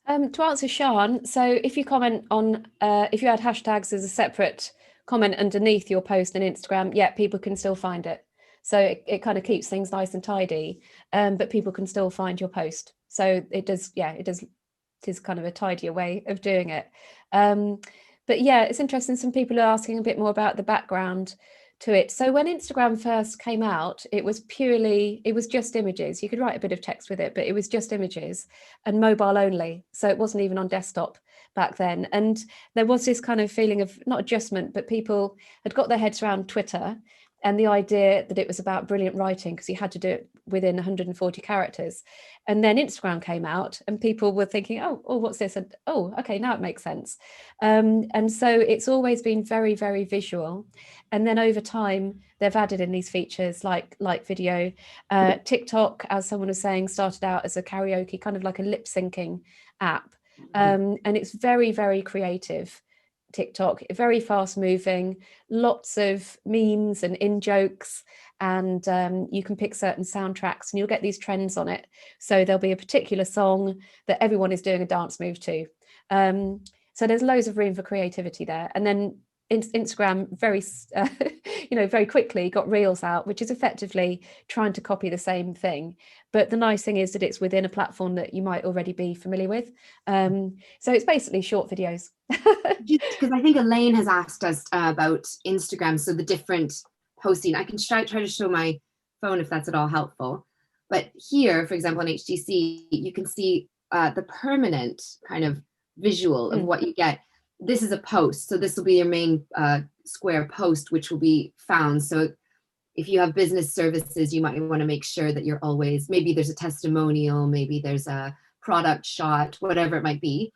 To answer Sian, so if you comment on, if you add hashtags as a separate comment underneath your post on Instagram, yeah, people can still find it. So it kind of keeps things nice and tidy, but people can still find your post. So it does, it is kind of a tidier way of doing it. But yeah, it's interesting. Some people are asking a bit more about the background to it. So when Instagram first came out, it was just images. You could write a bit of text with it, but it was just images and mobile only. So it wasn't even on desktop back then. And there was this kind of feeling of not adjustment, but people had got their heads around Twitter and the idea that it was about brilliant writing because you had to do it within 140 characters. And then Instagram came out and people were thinking, oh, what's this? And oh, okay, now it makes sense. And so it's always been very, very visual. And then over time, they've added in these features like video. TikTok, as someone was saying, started out as a karaoke, kind of like a lip syncing app. And it's very, very creative. TikTok, very fast moving, lots of memes and in jokes, and you can pick certain soundtracks and you'll get these trends on it. So there'll be a particular song that everyone is doing a dance move to. So there's loads of room for creativity there. And then Instagram very quickly got Reels out, which is effectively trying to copy the same thing. But the nice thing is that it's within a platform that you might already be familiar with. So it's basically short videos. Because I think Elaine has asked us about Instagram, so the different posting. I can try to show my phone if that's at all helpful. But here, for example, on HDC, you can see the permanent kind of visual of what you get. This is a post, so this will be your main square post, which will be found. So if you have business services, you might want to make sure that you're always, maybe there's a testimonial, maybe there's a product shot, whatever it might be.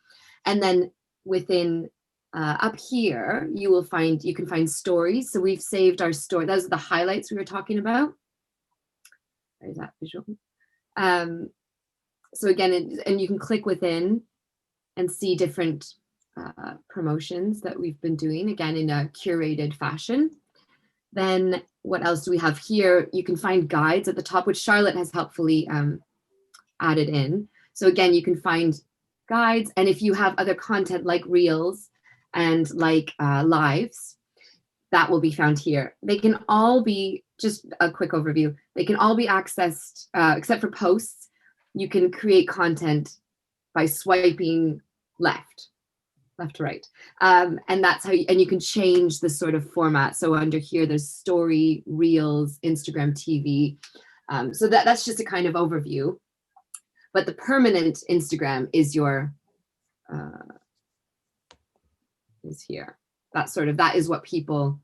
And then within up here, you can find stories. So we've saved our story. Those are the highlights we were talking about. There's that visual. So again, and you can click within and see different promotions that we've been doing, again, in a curated fashion. Then what else do we have here? You can find guides at the top, which Charlotte has helpfully added in. So again, you can find guides. And if you have other content like Reels and like lives, that will be found here. They can all be, just a quick overview, they can all be accessed, except for posts. You can create content by swiping left to right. And that's how you can change the sort of format. So under here, there's story, Reels, Instagram TV. So that's just a kind of overview. But the permanent Instagram is is here. That is what people,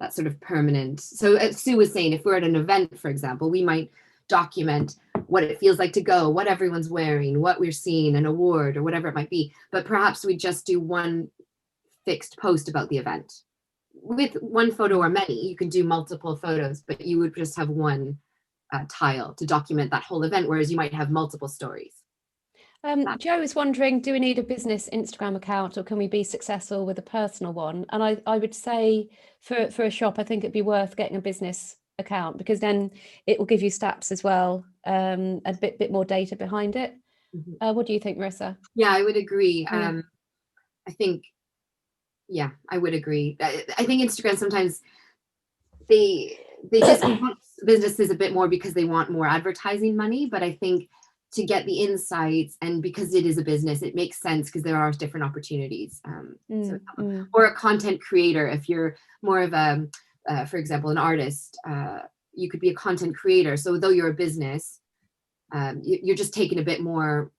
that sort of permanent. So as Sue was saying, if we're at an event, for example, we might document what it feels like to go, what everyone's wearing, what we're seeing, an award or whatever it might be. But perhaps we just do one fixed post about the event. With one photo or many, you can do multiple photos, but you would just have one tile to document that whole event, whereas you might have multiple stories. Joe is wondering, do we need a business Instagram account or can we be successful with a personal one? And I would say for a shop, I think it'd be worth getting a business account because then it will give you stats as well, a bit more data behind it. What do you think, Marissa? Yeah, I would agree. I think, yeah, I would agree. I think Instagram sometimes they discount businesses a bit more because they want more advertising money, but I think to get the insights and because it is a business, it makes sense because there are different opportunities. Or a content creator, if you're more of a for example, an artist, you could be a content creator. So though you're a business, you're just taking a bit more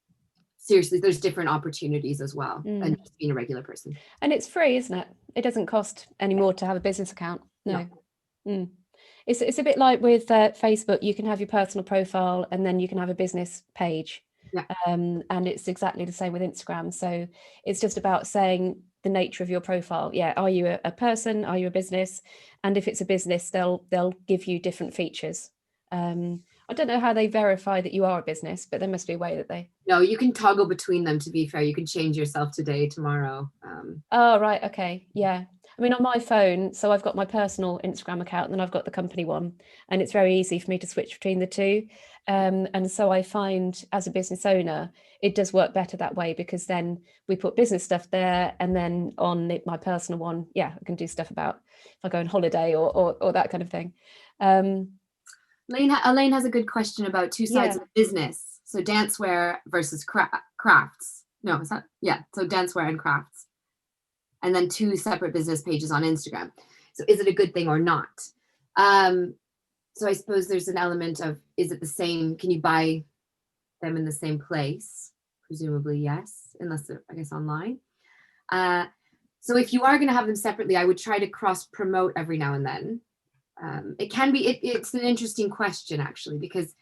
seriously. There's different opportunities as well than just being a regular person. And it's free, isn't it? It doesn't cost any more to have a business account. No. It's a bit like with Facebook. You can have your personal profile and then you can have a business page. Yeah. And it's exactly the same with Instagram. So it's just about saying the nature of your profile. Yeah, are you a person? Are you a business? And if it's a business, they'll give you different features. I don't know how they verify that you are a business, but there must be a way that they. No, you can toggle between them. To be fair, you can change yourself today, tomorrow. Oh right, okay, yeah. I mean, on my phone, so I've got my personal Instagram account and then I've got the company one, and it's very easy for me to switch between the two. And so I find as a business owner, it does work better that way, because then we put business stuff there, and then on my personal one, yeah, I can do stuff about if I go on holiday or that kind of thing. Elaine has a good question about two sides of business. So dancewear versus crafts. No, is that, yeah. So dancewear and crafts. And then two separate business pages on Instagram. So is it a good thing or not? So I suppose there's an element of, is it the same? Can you buy them in the same place? Presumably yes, unless they're, I guess, online. So if you are going to have them separately, I would try to cross promote every now and then. It can be, it's an interesting question actually, because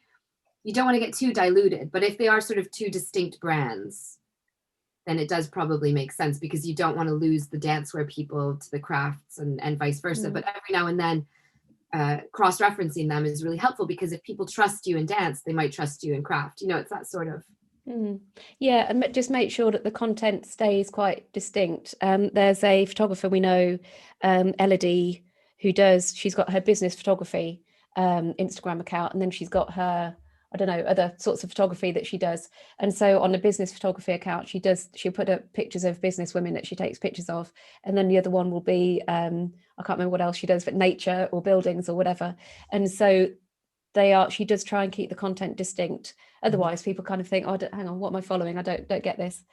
you don't want to get too diluted, but if they are sort of two distinct brands, then it does probably make sense, because you don't want to lose the dancewear people to the crafts and vice versa. But every now and then, cross-referencing them is really helpful, because if people trust you in dance, they might trust you in craft. You know, it's that sort of. Yeah, and just make sure that the content stays quite distinct. There's a photographer we know, Elodie, she's got her business photography Instagram account, and then she's got her, I don't know, other sorts of photography that she does. And so on the business photography account, she'll put up pictures of business women that she takes pictures of. And then the other one will be, I can't remember what else she does, but nature or buildings or whatever. And so she does try and keep the content distinct. Otherwise people kind of think, oh, hang on, what am I following? I don't get this.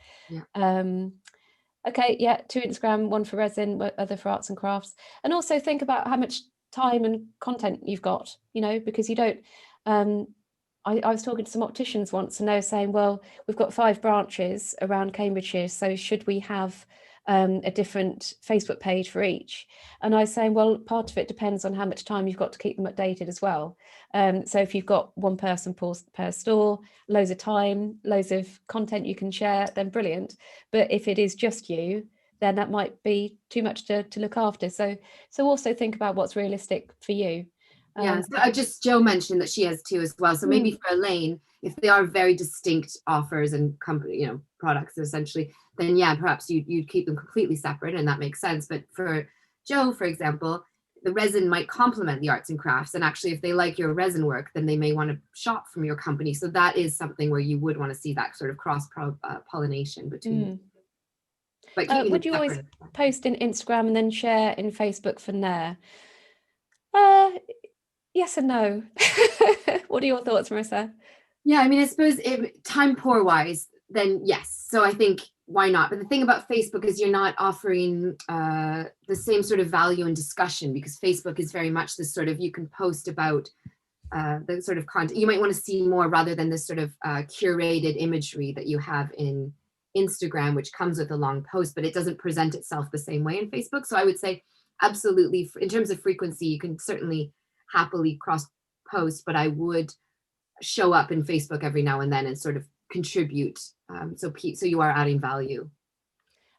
Okay, yeah, two Instagram, one for resin, other for arts and crafts. And also think about how much time and content you've got, you know, because you don't, I was talking to some opticians once, and they were saying, well, we've got 5 branches around Cambridgeshire, so should we have a different Facebook page for each? And I was saying, well, part of it depends on how much time you've got to keep them updated as well. So if you've got one person per store, loads of time, loads of content you can share, then brilliant. But if it is just you, then that might be too much to look after. So also think about what's realistic for you. Yeah, so Jo mentioned that she has 2 as well. So maybe for Elaine, if they are very distinct offers and company, you know, products essentially, then yeah, perhaps you'd keep them completely separate, and that makes sense. But for Jo, for example, the resin might complement the arts and crafts, and actually if they like your resin work, then they may want to shop from your company. So that is something where you would want to see that sort of cross pollination between. But would you always post in Instagram and then share in Facebook from there? Yes and no. What are your thoughts, Marissa? Yeah, I mean, I suppose time poor wise, then yes. So I think why not? But the thing about Facebook is you're not offering the same sort of value and discussion, because Facebook is very much this sort of, you can post about the sort of content you might want to see more, rather than this sort of curated imagery that you have in Instagram, which comes with a long post, but it doesn't present itself the same way in Facebook. So I would say absolutely, in terms of frequency, you can certainly happily cross post, but I would show up in Facebook every now and then and sort of contribute, so you are adding value.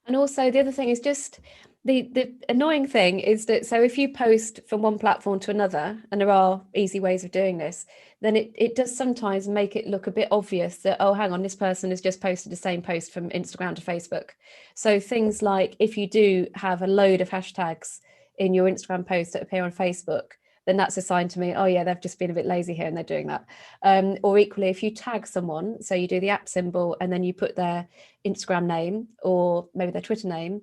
And also the other thing is just the annoying thing is that, so if you post from one platform to another, and there are easy ways of doing this, then it does sometimes make it look a bit obvious that, oh, hang on, this person has just posted the same post from Instagram to Facebook. So things like, if you do have a load of hashtags in your Instagram posts that appear on Facebook, then that's a sign to me, oh yeah, they've just been a bit lazy here and they're doing that. Or equally, if you tag someone, so you do the @ symbol and then you put their Instagram name or maybe their Twitter name,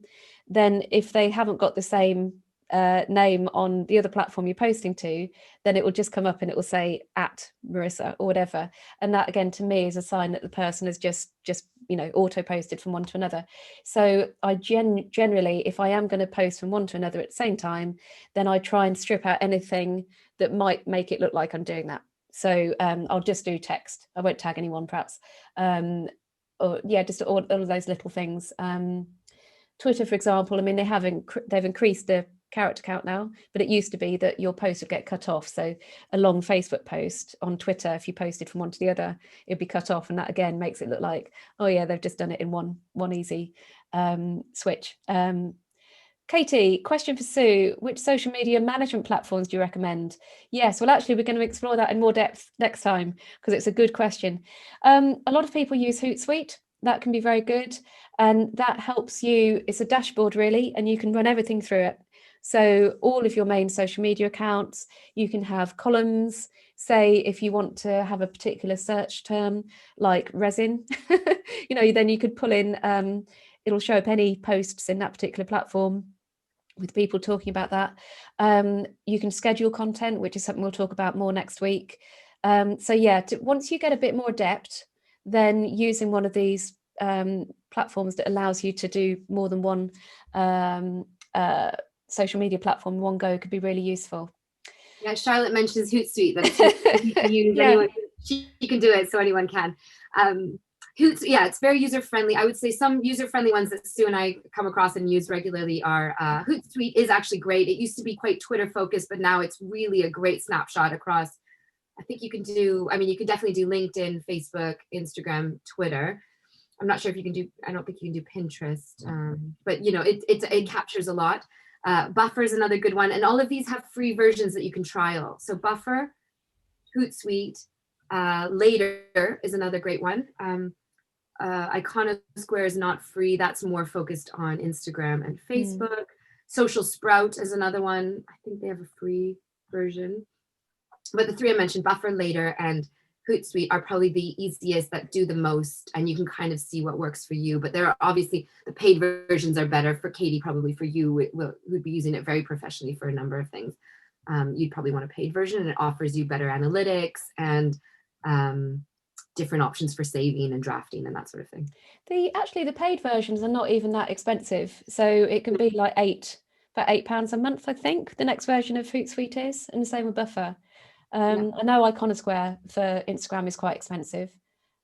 then if they haven't got the same name on the other platform you're posting to, then it will just come up and it will say @Marissa or whatever. And that again, to me, is a sign that the person has just auto posted from one to another. So I generally, if I am going to post from one to another at the same time, then I try and strip out anything that might make it look like I'm doing that. So I'll just do text. I won't tag anyone, perhaps. Or yeah, just all of those little things. Twitter, for example, I mean, they've increased the character count now, but it used to be that your post would get cut off. So a long Facebook post on Twitter, if you posted from one to the other, it'd be cut off, and that again makes it look like, oh yeah, they've just done it in one easy switch. Katie, question for Sue: which social media management platforms do you recommend? Yes, well, actually, we're going to explore that in more depth next time, because it's a good question. A lot of people use Hootsuite. That can be very good, and that helps you. It's a dashboard really, and you can run everything through it. So all of your main social media accounts, you can have columns. Say if you want to have a particular search term like resin, then you could pull in, it'll show up any posts in that particular platform with people talking about that. You can schedule content, which is something we'll talk about more next week. So yeah, once you get a bit more adept, then using one of these platforms that allows you to do more than one social media platform in one go could be really useful. Yeah, Charlotte mentions Hootsuite, that it's easy to use. Yeah. Anyone, she can do it, so anyone can. Yeah, it's very user-friendly. I would say some user-friendly ones that Sue and I come across and use regularly are Hootsuite is actually great. It used to be quite Twitter-focused, but now it's really a great snapshot across. I think you can do, you can definitely do LinkedIn, Facebook, Instagram, Twitter. I'm not sure if you can do, I don't think you can do Pinterest, but it captures a lot. Buffer is another good one. And all of these have free versions that you can trial. So Buffer, Hootsuite, Later is another great one. Iconosquare is not free. That's more focused on Instagram and Facebook. Social Sprout is another one. I think they have a free version. But the three I mentioned, Buffer, Later, and Hootsuite are probably the easiest that do the most, and you can kind of see what works for you. But there are obviously the paid versions are better for Katie, probably for you, who'd be using it very professionally for a number of things. You'd probably want a paid version, and it offers you better analytics and different options for saving and drafting and that sort of thing. The paid versions are not even that expensive. So it can be like about £8 a month, I think. The next version of Hootsuite is, and the same with Buffer. I know Iconosquare for Instagram is quite expensive.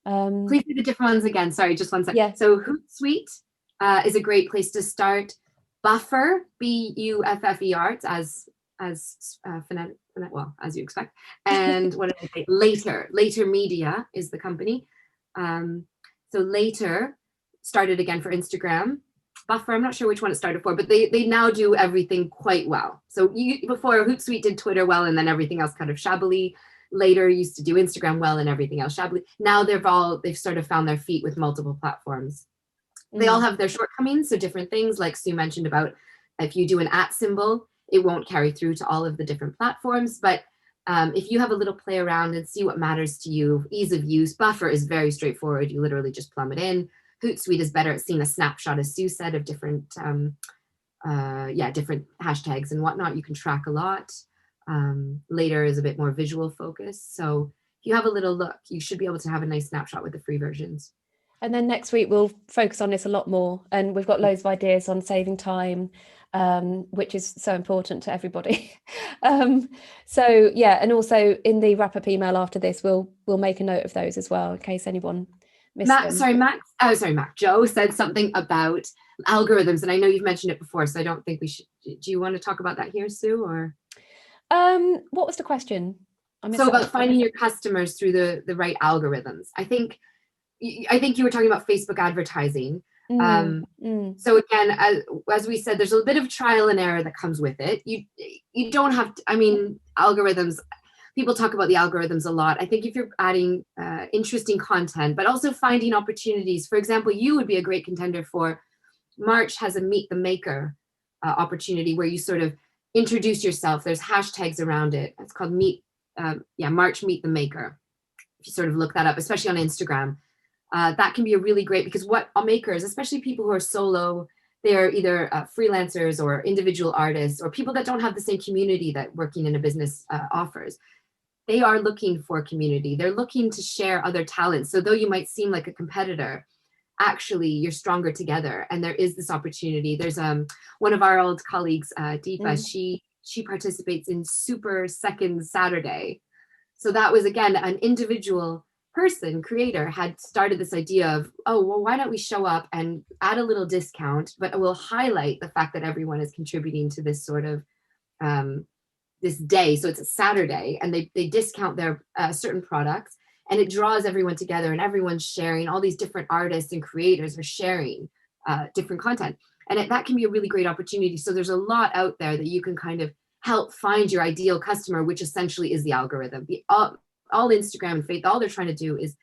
Please do the different ones again. Sorry, just one second. Yeah. So Hootsuite is a great place to start. Buffer, Buffer, as you expect. And what did I say? Later Media is the company. So Later started again for Instagram. Buffer, I'm not sure which one it started for, but they now do everything quite well. So before Hootsuite did Twitter well, and then everything else kind of shabbily. Later used to do Instagram well and everything else shabbily. Now they've sort of found their feet with multiple platforms. They all have their shortcomings, so different things like Sue mentioned about if you do an @ symbol, it won't carry through to all of the different platforms. But if you have a little play around and see what matters to you, ease of use, Buffer is very straightforward. You literally just plumb it in. Hootsuite is better at seeing a snapshot, as Sue said, of different different hashtags and whatnot. You can track a lot. Later is a bit more visual focused. So if you have a little look, you should be able to have a nice snapshot with the free versions. And then next week we'll focus on this a lot more, and we've got loads of ideas on saving time, which is so important to everybody. And also in the wrap-up email after this, we'll make a note of those as well in case anyone missed them. Joe said something about algorithms, and I know you've mentioned it before, so I don't think we should. Do you want to talk about that here, Sue, or? What was the question? So about finding your customers through the right algorithms. I think you were talking about Facebook advertising. So again, as we said, there's a bit of trial and error that comes with it. You don't have to, algorithms, people talk about the algorithms a lot. I think if you're adding interesting content, but also finding opportunities, for example, you would be a great contender for, March has a Meet the Maker opportunity where you sort of introduce yourself. There's hashtags around it. It's called March Meet the Maker. If you sort of look that up, especially on Instagram, that can be a really great, because what makers, especially people who are solo, they're either freelancers or individual artists or people that don't have the same community that working in a business offers. They are looking for community. They're looking to share other talents. So though you might seem like a competitor, actually you're stronger together. And there is this opportunity. There's one of our old colleagues, Deepa, she participates in Super Second Saturday. So that was, again, an individual person, creator, had started this idea of, why don't we show up and add a little discount, but we'll highlight the fact that everyone is contributing to this sort of this day. So it's a Saturday, and they discount their certain products, and it draws everyone together, and everyone's sharing. All these different artists and creators are sharing different content, and that can be a really great opportunity. So there's a lot out there that you can kind of help find your ideal customer, which essentially is the algorithm. All Instagram and Facebook, all they're trying to do is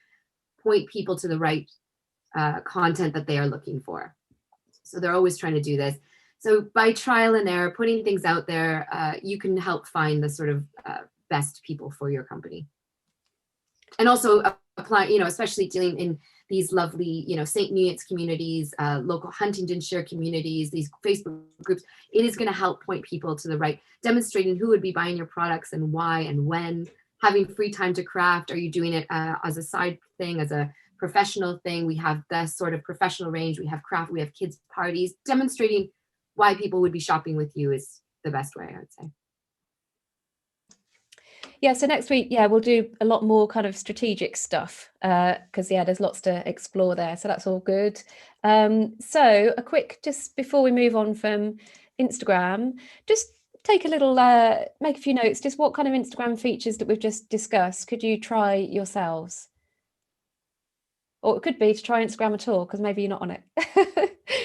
point people to the right content that they are looking for. So they're always trying to do this. So by trial and error, putting things out there, you can help find the sort of best people for your company. And also apply, especially dealing in these lovely, St. NEOTS communities, local Huntingdonshire communities, these Facebook groups, it is going to help point people to the right, demonstrating who would be buying your products and why and when, having free time to craft. Are you doing it as a side thing, as a professional thing? We have the sort of professional range, we have craft, we have kids parties. Demonstrating why people would be shopping with you is the best way, I would say. Yeah, so next week, we'll do a lot more kind of strategic stuff because there's lots to explore there. So that's all good. So a quick, just before we move on from Instagram, just take a little, make a few notes, just what kind of Instagram features that we've just discussed could you try yourselves? Or it could be to try Instagram at all, because maybe you're not on it.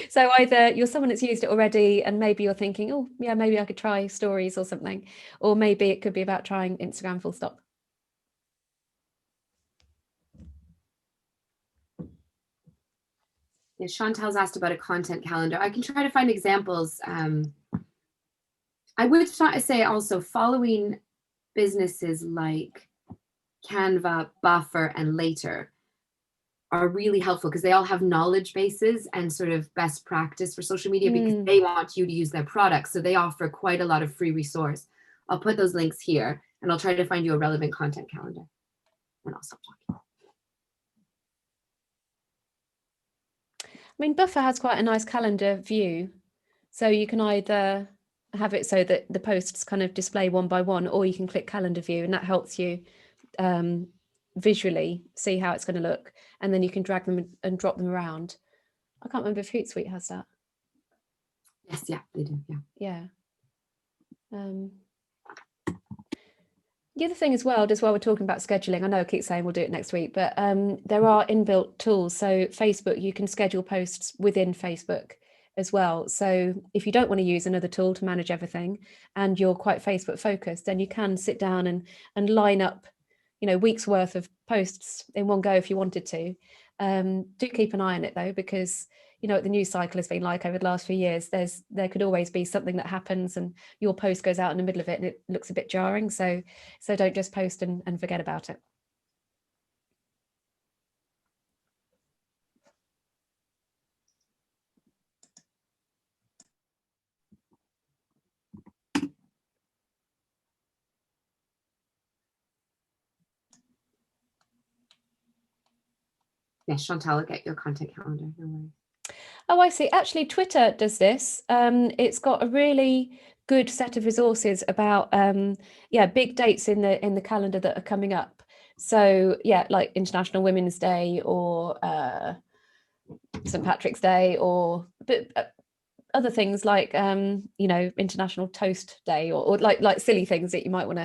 So either you're someone that's used it already and maybe you're thinking, oh, yeah, maybe I could try stories or something. Or maybe it could be about trying Instagram full stop. Yeah, Chantal's asked about a content calendar. I can try to find examples. I would say also following businesses like Canva, Buffer, and Later are really helpful because they all have knowledge bases and sort of best practice for social media because they want you to use their products. So they offer quite a lot of free resource. I'll put those links here and I'll try to find you a relevant content calendar. And I'll stop talking. I mean, Buffer has quite a nice calendar view. So you can either have it so that the posts kind of display one by one, or you can click calendar view and that helps you visually see how it's going to look, and then you can drag them and drop them around. I can't remember if Hootsuite has that. Yes, yeah, they do. Yeah. The other thing as well, just while we're talking about scheduling, I know I keep saying we'll do it next week, but there are inbuilt tools. So Facebook, you can schedule posts within Facebook as well. So if you don't want to use another tool to manage everything and you're quite Facebook focused, then you can sit down and line up weeks worth of posts in one go if you wanted to. Do keep an eye on it though, because what the news cycle has been like over the last few years. There could always be something that happens and your post goes out in the middle of it and it looks a bit jarring. So don't just post and forget about it. Yes, Chantal, I'll get your content calendar. No worries. Oh, I see. Actually, Twitter does this. It's got a really good set of resources about big dates in the calendar that are coming up. So like International Women's Day or St. Patrick's Day, or other things like International Toast Day, or like silly things that you might want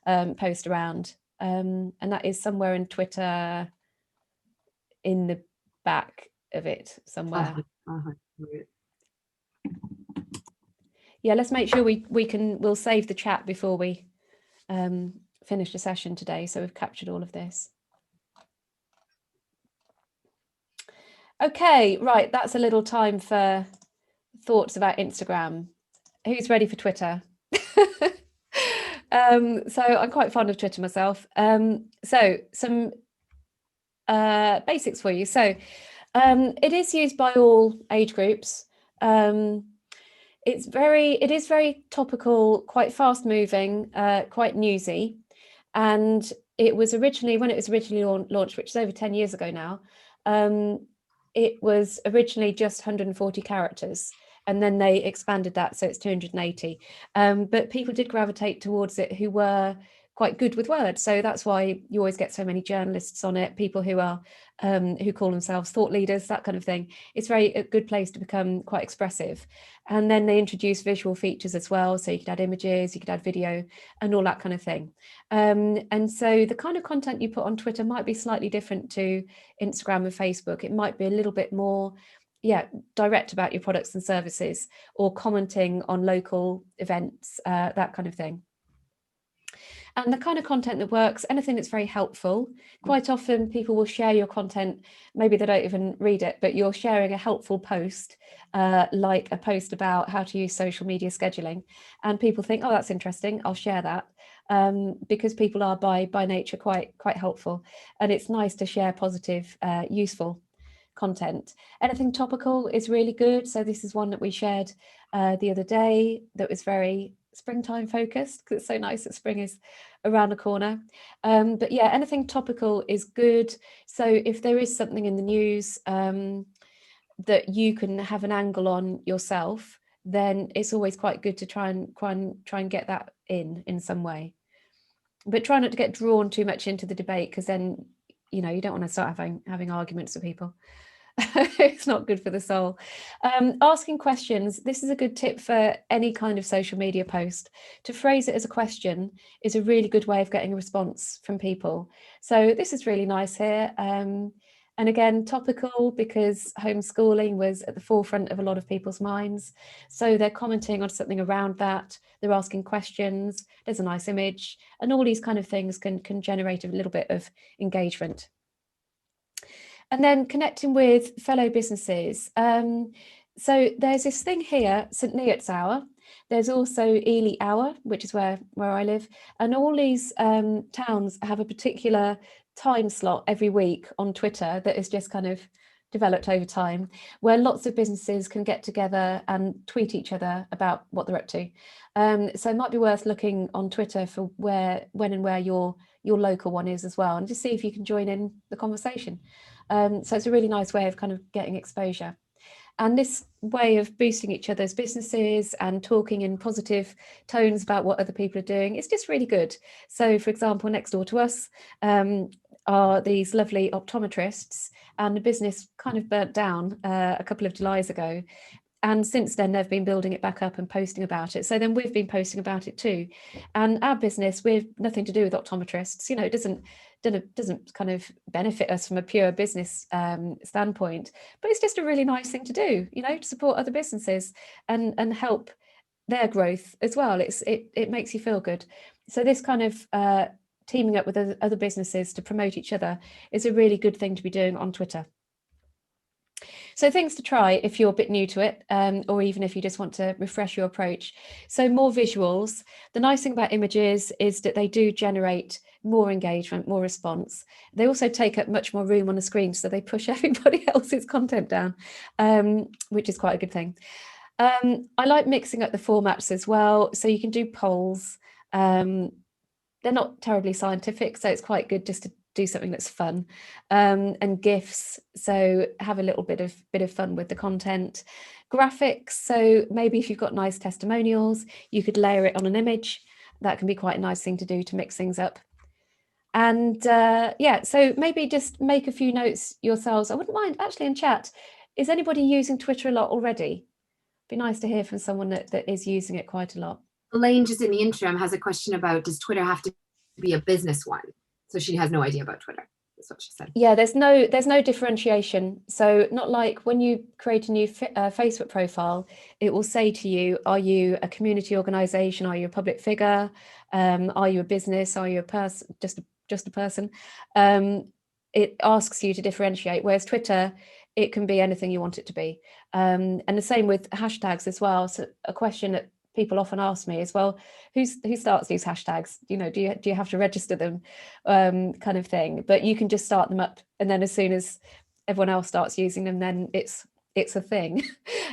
to post around. And that is somewhere in Twitter, in the back of it somewhere. Yeah, let's make sure we'll save the chat before we finish the session today, so we've captured all of this. Okay, right, that's a little time for thoughts about Instagram. Who's ready for Twitter? So I'm quite fond of Twitter myself. So some basics for you. So it is used by all age groups. It is very topical, quite fast moving, quite newsy. And it was originally, when it was originally launched, which is over 10 years ago now, it was originally just 140 characters. And then they expanded that, so it's 280. But people did gravitate towards it who were quite good with words. So that's why you always get so many journalists on it, people who are who call themselves thought leaders, that kind of thing. It's a good place to become quite expressive. And then they introduced visual features as well. So you could add images, you could add video and all that kind of thing. And so the kind of content you put on Twitter might be slightly different to Instagram and Facebook. It might be a little bit more direct about your products and services, or commenting on local events, that kind of thing. And the kind of content that works, anything that's very helpful. Quite often people will share your content, maybe they don't even read it, but you're sharing a helpful post, like a post about how to use social media scheduling. And people think, oh, that's interesting, I'll share that. Because people are by nature quite helpful. And it's nice to share positive, useful content. Anything topical is really good. So this is one that we shared the other day that was very springtime focused, because it's so nice that spring is around the corner. But yeah, anything topical is good. So if there is something in the news that you can have an angle on yourself, then it's always quite good to try and get that in some way. But try not to get drawn too much into the debate, because then, you know, you don't want to start having arguments with people. It's not good for the soul. Asking questions. This is a good tip for any kind of social media post. To phrase it as a question is a really good way of getting a response from people. So this is really nice here. And again, topical, because homeschooling was at the forefront of a lot of people's minds. So they're commenting on something around that. They're asking questions. There's a nice image, and all these kind of things can generate a little bit of engagement. And then connecting with fellow businesses. So there's this thing here, St. NEOTS Hour. There's also Ely Hour, which is where I live. And all these towns have a particular time slot every week on Twitter that is just kind of developed over time, where lots of businesses can get together and tweet each other about what they're up to. So it might be worth looking on Twitter for when and where your local one is as well, and just see if you can join in the conversation. So it's a really nice way of kind of getting exposure. And this way of boosting each other's businesses and talking in positive tones about what other people are doing, it's just really good. So, for example, next door to us are these lovely optometrists, and the business kind of burnt down a couple of Julys ago. And since then, they've been building it back up and posting about it. So then we've been posting about it too. And our business, we've nothing to do with optometrists. You know, it doesn't kind of benefit us from a pure business standpoint, but it's just a really nice thing to do, you know, to support other businesses and help their growth as well. It makes you feel good. So this kind of teaming up with other businesses to promote each other is a really good thing to be doing on Twitter. So things to try if you're a bit new to it, or even if you just want to refresh your approach. So more visuals. The nice thing about images is that they do generate more engagement, more response. They also take up much more room on the screen, so they push everybody else's content down, which is quite a good thing. I like mixing up the formats as well. So you can do polls. They're not terribly scientific, so it's quite good just to do something that's fun, and GIFs, so have a little bit of fun with the content. Graphics, so maybe if you've got nice testimonials, you could layer it on an image. That can be quite a nice thing to do to mix things up. And yeah, so maybe just make a few notes yourselves. I wouldn't mind actually in chat, is anybody using Twitter a lot already? Be nice to hear from someone that is using it quite a lot. Elaine, just in the interim, has a question about, does Twitter have to be a business one? So she has no idea about Twitter. That's what she said. Yeah, there's no differentiation. So not like when you create a new Facebook profile, it will say to you, are you a community organization? Are you a public figure? Are you a business? Are you a person, just a person? It asks you to differentiate, whereas Twitter, it can be anything you want it to be. And the same with hashtags as well. So a question that people often ask me is, well, who starts these hashtags? You know, do you have to register them, kind of thing? But you can just start them up, and then as soon as everyone else starts using them, then it's a thing.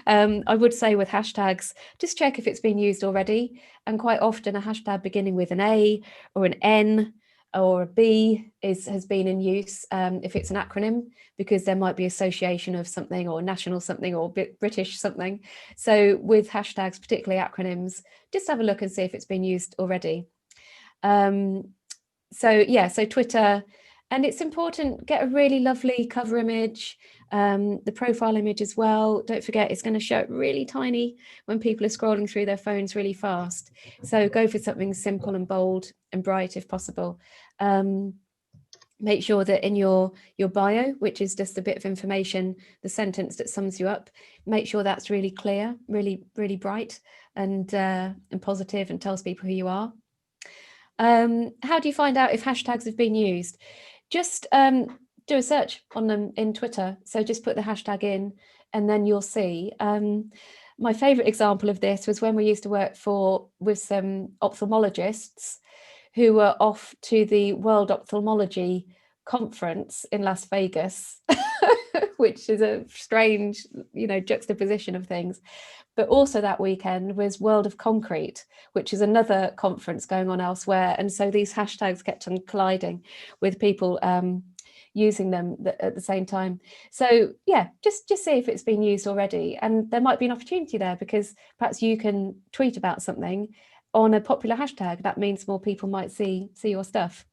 I would say with hashtags, just check if it's been used already. And quite often a hashtag beginning with an A or an N or a B has been in use if it's an acronym, because there might be association of something or national something or British something. So with hashtags, particularly acronyms, just have a look and see if it's been used already. So yeah, so Twitter, and it's important, get a really lovely cover image, the profile image as well. Don't forget, it's going to show it really tiny when people are scrolling through their phones really fast. So go for something simple and bold and bright if possible. Make sure that in your bio, which is just a bit of information, the sentence that sums you up, make sure that's really clear, really, really bright and positive and tells people who you are. How do you find out if hashtags have been used? Just do a search on them in Twitter. So just put the hashtag in and then you'll see. My favourite example of this was when we used to work with some ophthalmologists who were off to the World Ophthalmology Conference in Las Vegas, which is a strange, juxtaposition of things. But also that weekend was World of Concrete, which is another conference going on elsewhere. And so these hashtags kept on colliding with people using them at the same time. So yeah, just see if it's been used already. And there might be an opportunity there because perhaps you can tweet about something on a popular hashtag. That means more people might see your stuff.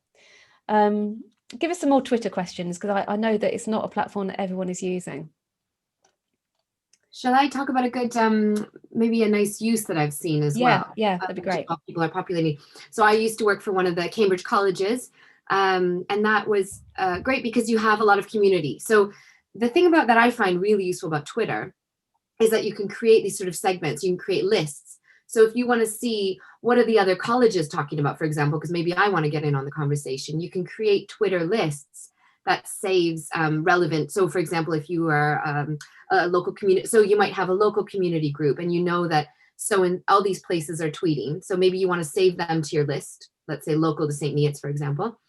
Give us some more Twitter questions, because I know that it's not a platform that everyone is using. Shall I talk about a good, maybe a nice use that I've seen as well? Yeah, that'd be great. People are populating. So I used to work for one of the Cambridge colleges, and that was great because you have a lot of community. So the thing about that I find really useful about Twitter is that you can create these sort of segments. You can create lists. So if you want to see what are the other colleges talking about, for example, because maybe I want to get in on the conversation, you can create Twitter lists that saves relevant. So for example, if you are a local community, so you might have a local community group and you know that so in all these places are tweeting. So maybe you want to save them to your list, let's say local to St. Neots, for example.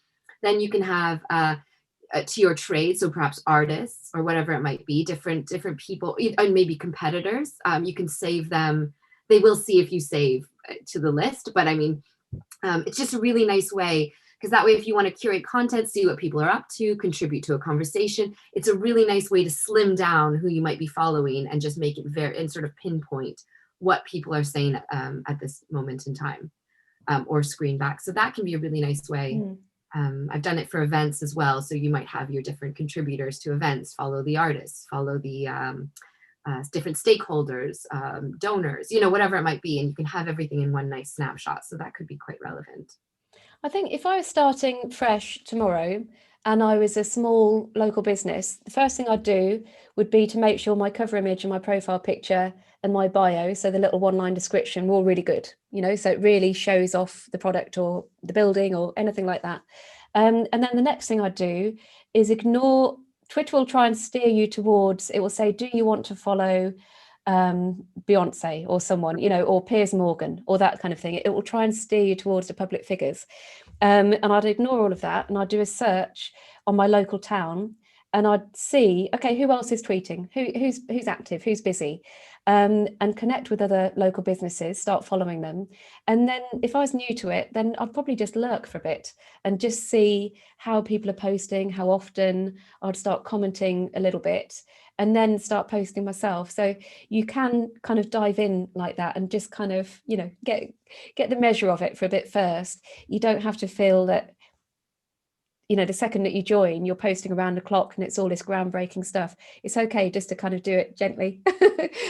Then you can have to your trade, so perhaps artists or whatever it might be, different people, and maybe competitors. You can save them. They will see if you save to the list, but I mean, it's just a really nice way, because that way, if you want to curate content, see what people are up to, contribute to a conversation, it's a really nice way to slim down who you might be following and just make it and sort of pinpoint what people are saying at this moment in time, or screen back. So that can be a really nice way. I've done it for events as well. So you might have your different contributors to events, follow the artists, follow the different stakeholders, donors, whatever it might be. And you can have everything in one nice snapshot. So that could be quite relevant. I think if I was starting fresh tomorrow and I was a small local business, the first thing I'd do would be to make sure my cover image and my profile picture and my bio, so the little one-line description, were all really good, so it really shows off the product or the building or anything like that. And then the next thing I'd do is ignore. Twitter will try and steer you towards, it will say, do you want to follow Beyonce or someone, or Piers Morgan or that kind of thing. It will try and steer you towards the public figures. And I'd ignore all of that and I'd do a search on my local town and I'd see, okay, who else is tweeting? Who's active? Who's busy? And connect with other local businesses, start following them. And then if I was new to it, then I'd probably just lurk for a bit and just see how people are posting, how often. I'd start commenting a little bit and then start posting myself. So you can kind of dive in like that and just kind of, get the measure of it for a bit first. You don't have to feel that, the second that you join, you're posting around the clock and it's all this groundbreaking stuff. It's okay just to kind of do it gently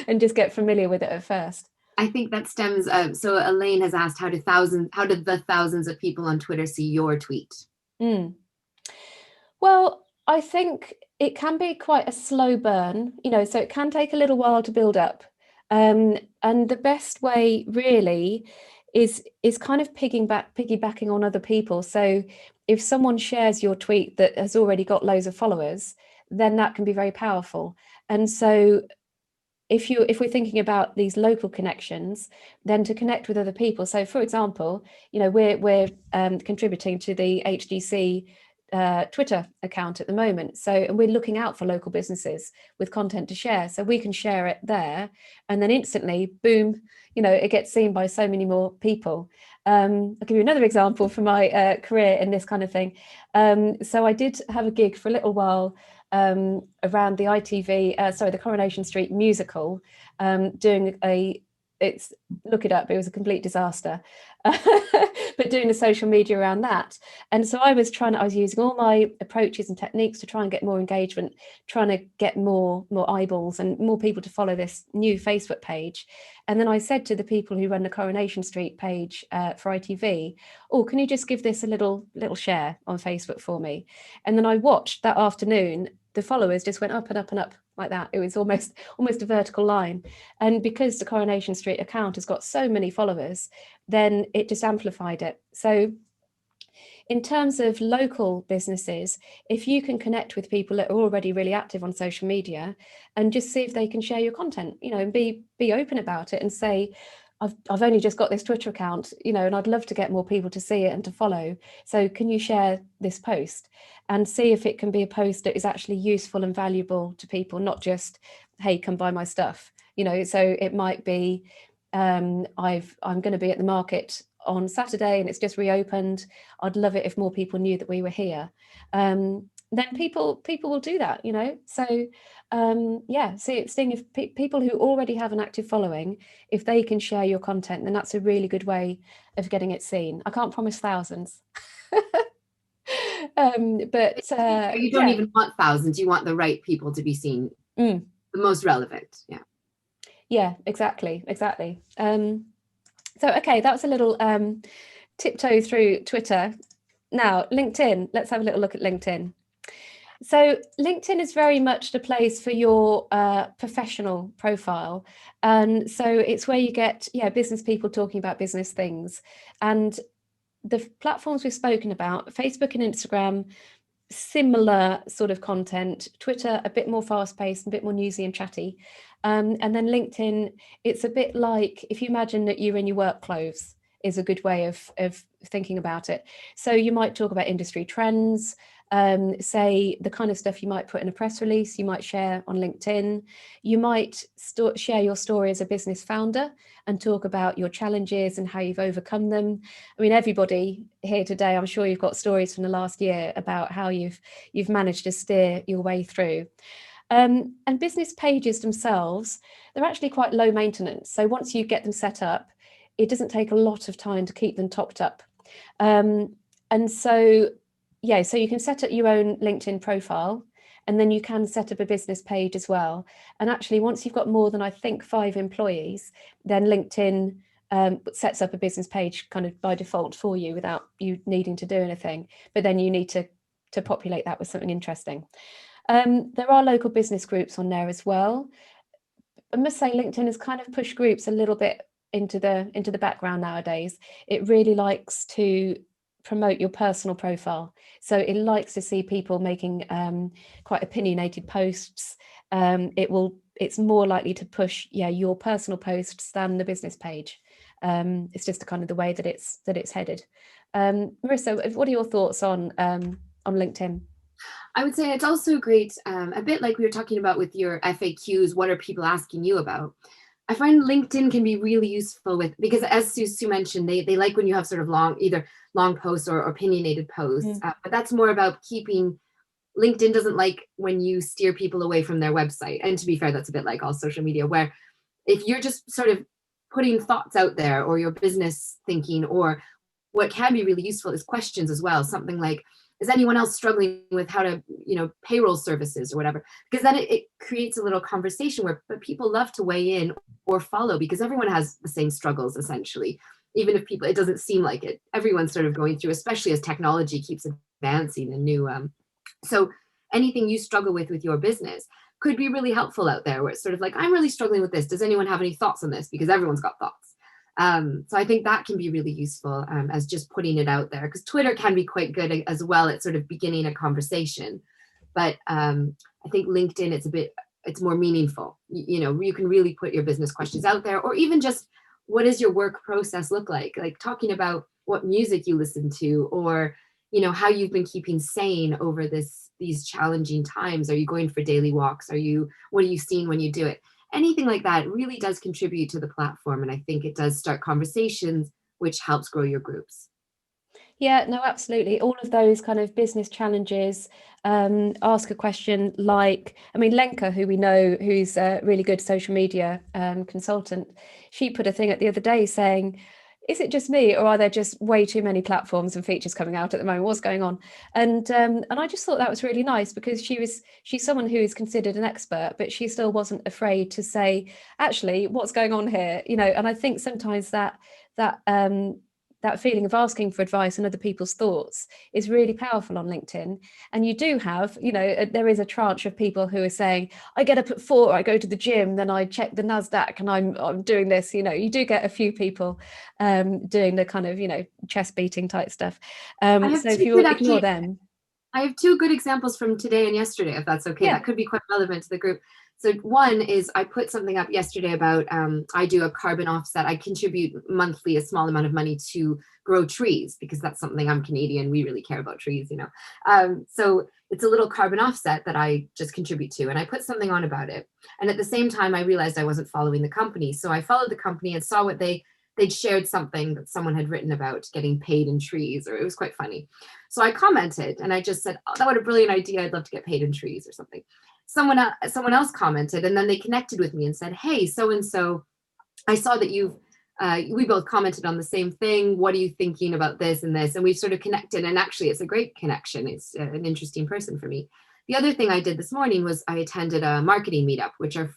and just get familiar with it at first. I think that stems, so Elaine has asked, how did the thousands of people on Twitter see your tweet? Well, I think it can be quite a slow burn, so it can take a little while to build up. And the best way really is kind of piggybacking on other people. So if someone shares your tweet that has already got loads of followers, then that can be very powerful. And so if we're thinking about these local connections, then to connect with other people. So for example, we're contributing to the HDC Twitter account at the moment. So, and we're looking out for local businesses with content to share. So we can share it there and then instantly, boom, it gets seen by so many more people. I'll give you another example from my career in this kind of thing. So I did have a gig for a little while around the the Coronation Street musical, doing look it up, it was a complete disaster, but doing the social media around that. And so I was using all my approaches and techniques to try and get more engagement, trying to get more eyeballs and more people to follow this new Facebook page. And then I said to the people who run the Coronation Street page for ITV, oh, can you just give this a little share on Facebook for me? And then I watched that afternoon, the followers just went up and up and up like that. It was almost a vertical line. And because the Coronation Street account has got so many followers, then it just amplified it. So in terms of local businesses, if you can connect with people that are already really active on social media and just see if they can share your content, you know, and be open about it and say, I've only just got this Twitter account, you know, and I'd love to get more people to see it and to follow. So can you share this post, and see if it can be a post that is actually useful and valuable to people, not just, hey, come buy my stuff, you know. So it might be, I'm going to be at the market on Saturday and it's just reopened. I'd love it if more people knew that we were here. Then people will do that, you know. So yeah, seeing if people who already have an active following, if they can share your content, then that's a really good way of getting it seen. I can't promise thousands. But you don't even want thousands, you want the right people to be seen, the most relevant. Yeah, exactly. So okay, that was a little tiptoe through Twitter. Now LinkedIn, let's have a little look at LinkedIn. So LinkedIn is very much the place for your professional profile. And so it's where you get, business people talking about business things. And the platforms we've spoken about, Facebook and Instagram, similar sort of content. Twitter, a bit more fast-paced, a bit more newsy and chatty. And then LinkedIn, it's a bit like, if you imagine that you're in your work clothes, is a good way of thinking about it. So you might talk about industry trends, say the kind of stuff you might put in a press release, you might share on LinkedIn. You might share your story as a business founder and talk about your challenges and how you've overcome them. I mean, everybody here today, I'm sure you've got stories from the last year about how you've managed to steer your way through. And business pages themselves, they're actually quite low maintenance. So once you get them set up, it doesn't take a lot of time to keep them topped up. And so, so you can set up your own LinkedIn profile, and then you can set up a business page as well. And actually, once you've got more than, I think, 5 employees, then LinkedIn sets up a business page kind of by default for you without you needing to do anything. But then you need to populate that with something interesting. There are local business groups on there as well. I must say LinkedIn has kind of pushed groups a little bit into the background nowadays. It really likes to promote your personal profile. So it likes to see people making quite opinionated posts. It's more likely to push your personal posts than the business page. It's just kind of the way that it's headed. Marissa, what are your thoughts on LinkedIn? I would say it's also great, a bit like we were talking about with your FAQs, what are people asking you about? I find LinkedIn can be really useful because as Sue mentioned, they like when you have sort of either long posts or opinionated posts, but that's more about LinkedIn doesn't like when you steer people away from their website. And to be fair, that's a bit like all social media, where if you're just sort of putting thoughts out there or your business thinking, or what can be really useful is questions as well. Something like, is anyone else struggling with how to, payroll services or whatever? Because then it creates a little conversation but people love to weigh in or follow, because everyone has the same struggles essentially. Even if it doesn't seem like it, everyone's sort of going through, especially as technology keeps advancing and new. So anything you struggle with your business could be really helpful out there, where it's sort of like, I'm really struggling with this. Does anyone have any thoughts on this? Because everyone's got thoughts. So I think that can be really useful as just putting it out there, because Twitter can be quite good as well at sort of beginning a conversation. But I think LinkedIn, it's more meaningful. You can really put your business questions out there, or even just, what does your work process look like? Like talking about what music you listen to, or, how you've been keeping sane over these challenging times. Are you going for daily walks? What are you seeing when you do it? Anything like that really does contribute to the platform. And I think it does start conversations, which helps grow your groups. Yeah, no, absolutely. All of those kind of business challenges, ask a question like, Lenka, who we know, who's a really good social media consultant, she put a thing out the other day saying, is it just me, or are there just way too many platforms and features coming out at the moment? What's going on? And I just thought that was really nice, because she's someone who is considered an expert, but she still wasn't afraid to say, actually, what's going on here? And I think sometimes that that feeling of asking for advice and other people's thoughts is really powerful on LinkedIn. And you do have, there is a tranche of people who are saying, I get up at 4, I go to the gym, then I check the NASDAQ and I'm doing this. You do get a few people doing the kind of, chest beating type stuff. So if you ignore them. I have 2 good examples from today and yesterday, if that's okay. Yeah. That could be quite relevant to the group. So one is I put something up yesterday about I do a carbon offset. I contribute monthly a small amount of money to grow trees because that's something, I'm Canadian. We really care about trees, So it's a little carbon offset that I just contribute to. And I put something on about it. And at the same time, I realized I wasn't following the company. So I followed the company and saw what they'd shared something that someone had written about getting paid in trees, or it was quite funny. So I commented and I just said, oh, that was a brilliant idea. I'd love to get paid in trees or something. Someone else commented, and then they connected with me and said, hey, so-and-so, I saw that we both commented on the same thing. What are you thinking about this and this? And we've sort of connected, and actually it's a great connection. It's an interesting person for me. The other thing I did this morning was I attended a marketing meetup, which are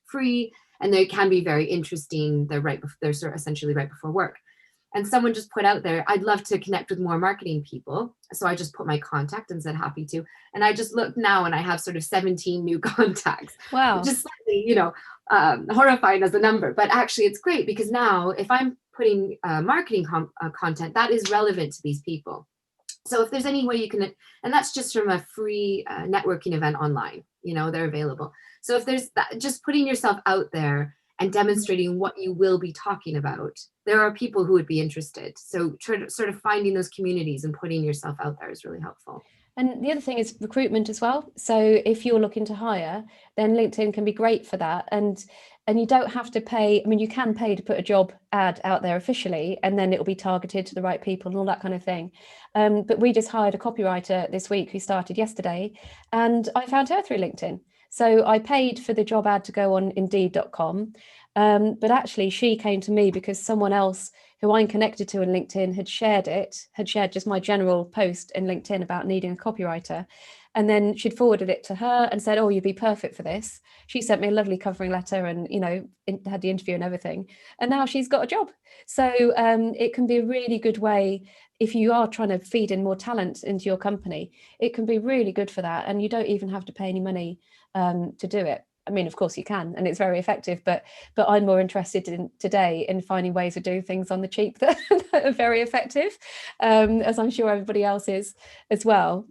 free, and they can be very interesting. They're sort of essentially right before work. And someone just put out there, I'd love to connect with more marketing people. So I just put my contact and said happy to. And I just looked now and I have sort of 17 new contacts. Wow. Just slightly, horrifying as a number. But actually it's great because now if I'm putting marketing content, that is relevant to these people. So if there's any way you can, and that's just from a free networking event online, they're available. So if there's that, just putting yourself out there and demonstrating what you will be talking about, there are people who would be interested. So sort of finding those communities and putting yourself out there is really helpful. And the other thing is recruitment as well. So if you're looking to hire, then LinkedIn can be great for that. And you don't have to pay. I mean, you can pay to put a job ad out there officially, and then it will be targeted to the right people and all that kind of thing. But we just hired a copywriter this week who started yesterday, and I found her through LinkedIn. So I paid for the job ad to go on Indeed.com, but actually she came to me because someone else who I'm connected to in LinkedIn had shared just my general post in LinkedIn about needing a copywriter. And then she'd forwarded it to her and said, oh, you'd be perfect for this. She sent me a lovely covering letter and, had the interview and everything. And now she's got a job. So it can be a really good way if you are trying to feed in more talent into your company. It can be really good for that. And you don't even have to pay any money to do it. I mean, of course you can, and it's very effective, but I'm more interested in finding ways of doing things on the cheap that are very effective, as I'm sure everybody else is as well.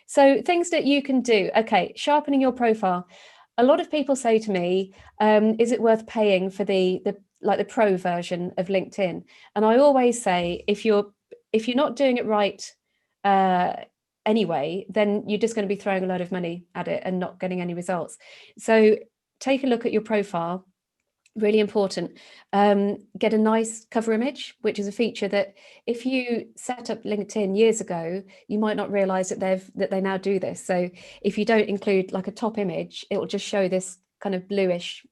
So things that you can do. Okay, sharpening your profile. A lot of people say to me, is it worth paying for the pro version of LinkedIn? And I always say, if you're not doing it right anyway, then you're just going to be throwing a load of money at it and not getting any results. So take a look at your profile. Really important. Get a nice cover image, which is a feature that if you set up LinkedIn years ago, you might not realize that they now do this. So if you don't include like a top image, it will just show this kind of bluish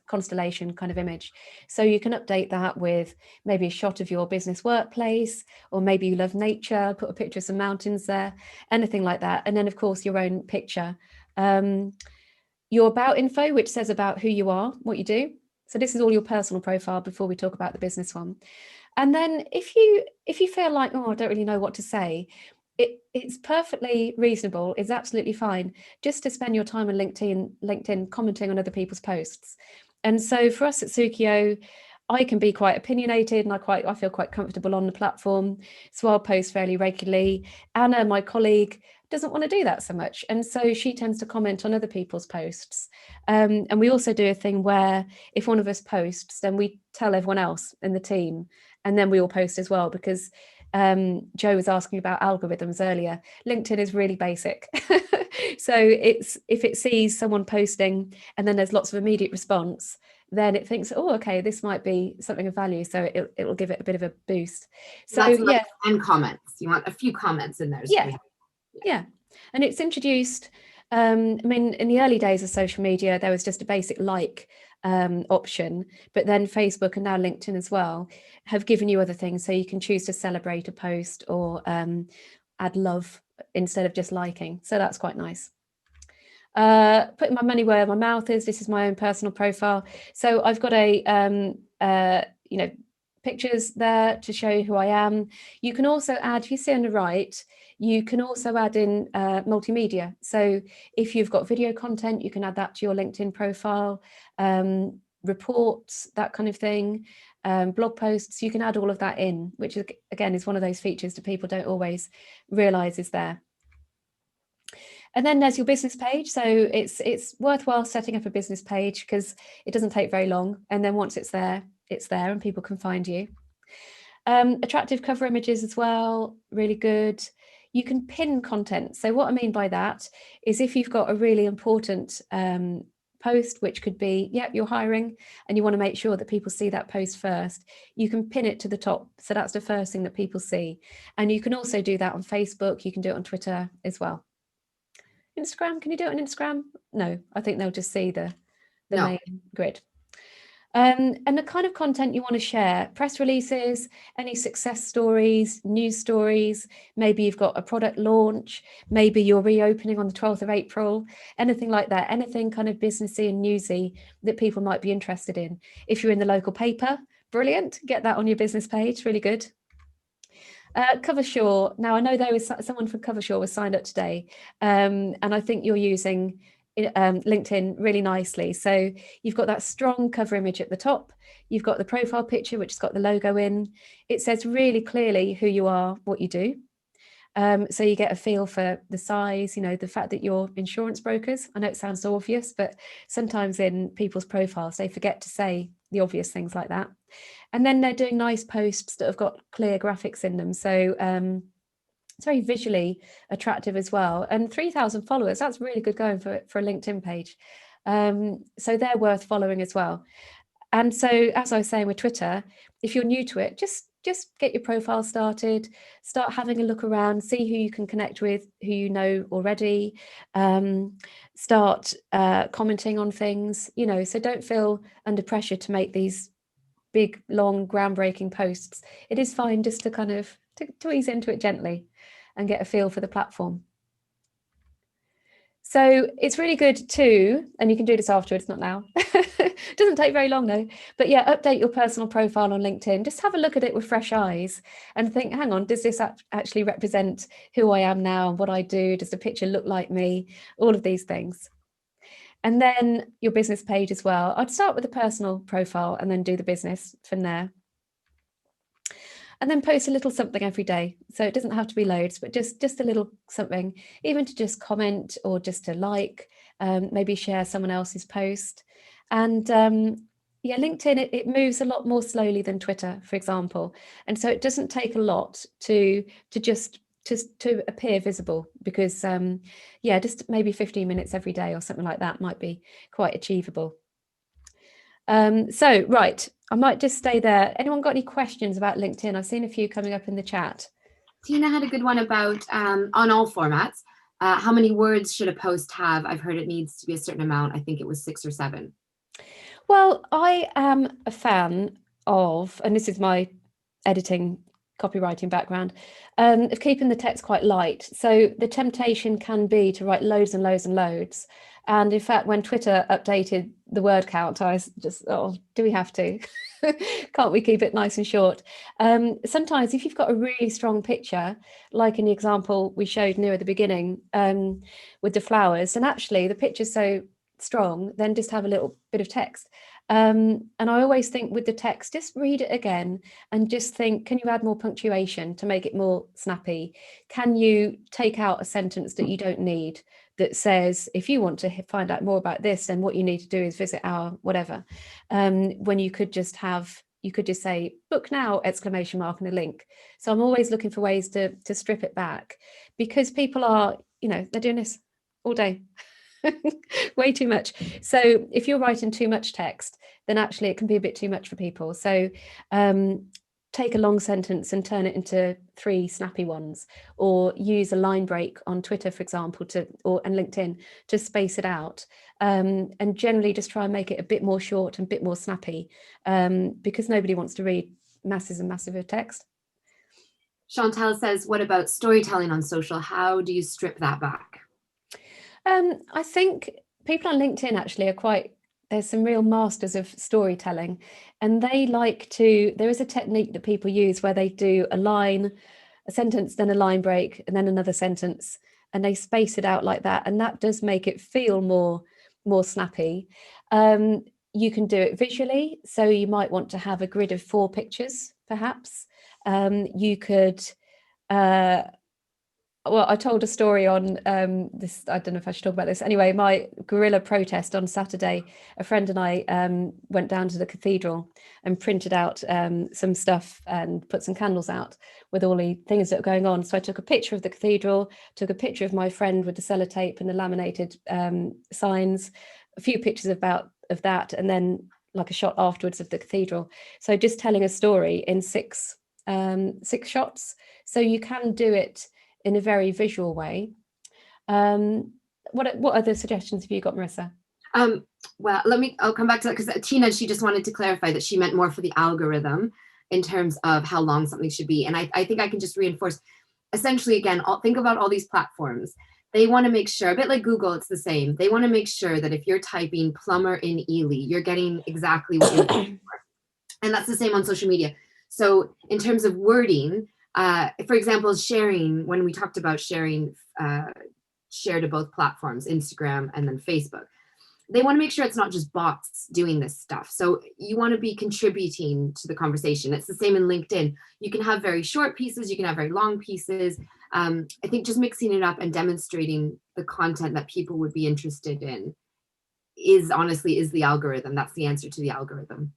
constellation kind of image. So you can update that with maybe a shot of your business workplace, or maybe you love nature, put a picture of some mountains there, anything like that. And then of course your own picture. Your about info, which says about who you are, what you do. So this is all your personal profile before we talk about the business one. And then if you feel like, oh, I don't really know what to say, it's perfectly reasonable. It's absolutely fine just to spend your time on LinkedIn commenting on other people's posts. And so for us at Sukio, I can be quite opinionated and I feel quite comfortable on the platform. So I'll post fairly regularly. Anna, my colleague, doesn't want to do that so much. And so she tends to comment on other people's posts. And we also do a thing where if one of us posts, then we tell everyone else in the team, and then we all post as well, because Joe was asking about algorithms earlier. LinkedIn is really basic. So if it sees someone posting and then there's lots of immediate response, then it thinks, oh, okay, this might be something of value. So it will give it a bit of a boost. So that's and comments. You want a few comments in there. Yeah. And it's introduced, I mean, in the early days of social media, there was just a basic option, but then Facebook and now LinkedIn as well have given you other things. So you can choose to celebrate a post or add love instead of just liking. So that's quite nice. Putting my money where my mouth is. This is my own personal profile. So I've got a, pictures there to show who I am. You can also add, if you see on the right, you can also add in multimedia. So if you've got video content, you can add that to your LinkedIn profile, reports, that kind of thing, blog posts, you can add all of that in, which is, again, is one of those features that people don't always realize is there. And then there's your business page. So it's worthwhile setting up a business page because it doesn't take very long. And then once it's there and people can find you. Attractive cover images as well, really good. You can pin content. So what I mean by that is if you've got a really important post, which could be, you're hiring and you want to make sure that people see that post first, you can pin it to the top. So that's the first thing that people see. And you can also do that on Facebook. You can do it on Twitter as well. Instagram, can you do it on Instagram? No, I think they'll just see the main grid. And the kind of content you want to share, press releases, any success stories, news stories, maybe you've got a product launch, maybe you're reopening on the 12th of April, anything like that, anything kind of businessy and newsy that people might be interested in. If you're in the local paper, brilliant, get that on your business page, really good. Coversure. Now I know there was someone from Coversure was signed up today, and I think you're using LinkedIn really nicely. So you've got that strong cover image at the top. You've got the profile picture, which has got the logo in. It says really clearly who you are, what you do. So you get a feel for the size, the fact that you're insurance brokers. I know it sounds so obvious, but sometimes in people's profiles, they forget to say the obvious things like that. And then they're doing nice posts that have got clear graphics in them. So it's very visually attractive as well. And 3,000 followers, that's really good going for a LinkedIn page. So they're worth following as well. And so, as I was saying with Twitter, if you're new to it, just get your profile started, start having a look around, see who you can connect with, who you know already, start commenting on things, so don't feel under pressure to make these big, long, groundbreaking posts. It is fine just to kind of to ease into it gently and get a feel for the platform. So it's really good too, and you can do this afterwards, not now. It doesn't take very long though. But yeah, update your personal profile on LinkedIn. Just have a look at it with fresh eyes and think, hang on, does this actually represent who I am now and what I do? Does the picture look like me? All of these things. And then your business page as well. I'd start with the personal profile and then do the business from there. And then post a little something every day. So it doesn't have to be loads, but just a little something, even to just comment or just to like, maybe share someone else's post. And yeah, LinkedIn, it moves a lot more slowly than Twitter, for example. And so it doesn't take a lot to appear visible because, yeah, just maybe 15 minutes every day or something like that might be quite achievable. So, right, I might just stay there. Anyone got any questions about LinkedIn? I've seen a few coming up in the chat. Tina had a good one about on all formats. How many words should a post have? I've heard it needs to be a certain amount. I think it was 6 or 7. Well, I am a fan of, and this is my editing, copywriting background, of keeping the text quite light. So the temptation can be to write loads and loads and loads. And in fact, when Twitter updated the word count, I was just, oh, do we have to? Can't we keep it nice and short? Sometimes if you've got a really strong picture, like in the example we showed near at the beginning with the flowers, and actually the picture's so strong, then just have a little bit of text. And I always think with the text, just read it again and just think, can you add more punctuation to make it more snappy? Can you take out a sentence that you don't need that says, if you want to find out more about this, then what you need to do is visit our whatever, when you could just say book now, ! And a link. So I'm always looking for ways to strip it back, because people are, they're doing this all day. Way too much. So if you're writing too much text, then actually it can be a bit too much for people. So take a long sentence and turn it into 3 snappy ones, or use a line break on Twitter, for example, and LinkedIn to space it out. And generally just try and make it a bit more short and a bit more snappy, because nobody wants to read masses and masses of text. Chantal says, what about storytelling on social? How do you strip that back? I think people on LinkedIn actually are there's some real masters of storytelling, and they like to, there is a technique that people use where they do a line, a sentence, then a line break, and then another sentence, and they space it out like that, and that does make it feel more snappy. You can do it visually, so you might want to have a grid of 4 pictures, perhaps. You could well, I told a story on this, I don't know if I should talk about this. Anyway, my guerrilla protest on Saturday, a friend and I went down to the cathedral and printed out some stuff and put some candles out with all the things that were going on. So I took a picture of the cathedral, took a picture of my friend with the sellotape and the laminated signs, a few pictures of that, and then like a shot afterwards of the cathedral. So just telling a story in 6 shots. So you can do it in a very visual way. What other suggestions have you got, Marissa? Well, I'll come back to that, because Tina, she just wanted to clarify that she meant more for the algorithm in terms of how long something should be. And I think I can just reinforce, essentially, again, think about all these platforms. They want to make sure, a bit like Google, it's the same. They want to make sure that if you're typing plumber in Ely, you're getting exactly what you're looking for. And that's the same on social media. So in terms of wording, for example, sharing, when we talked about sharing, share to both platforms, Instagram and then Facebook, they want to make sure it's not just bots doing this stuff. So you want to be contributing to the conversation. It's the same in LinkedIn. You can have very short pieces, you can have very long pieces. I think just mixing it up and demonstrating the content that people would be interested in is the algorithm. That's the answer to the algorithm.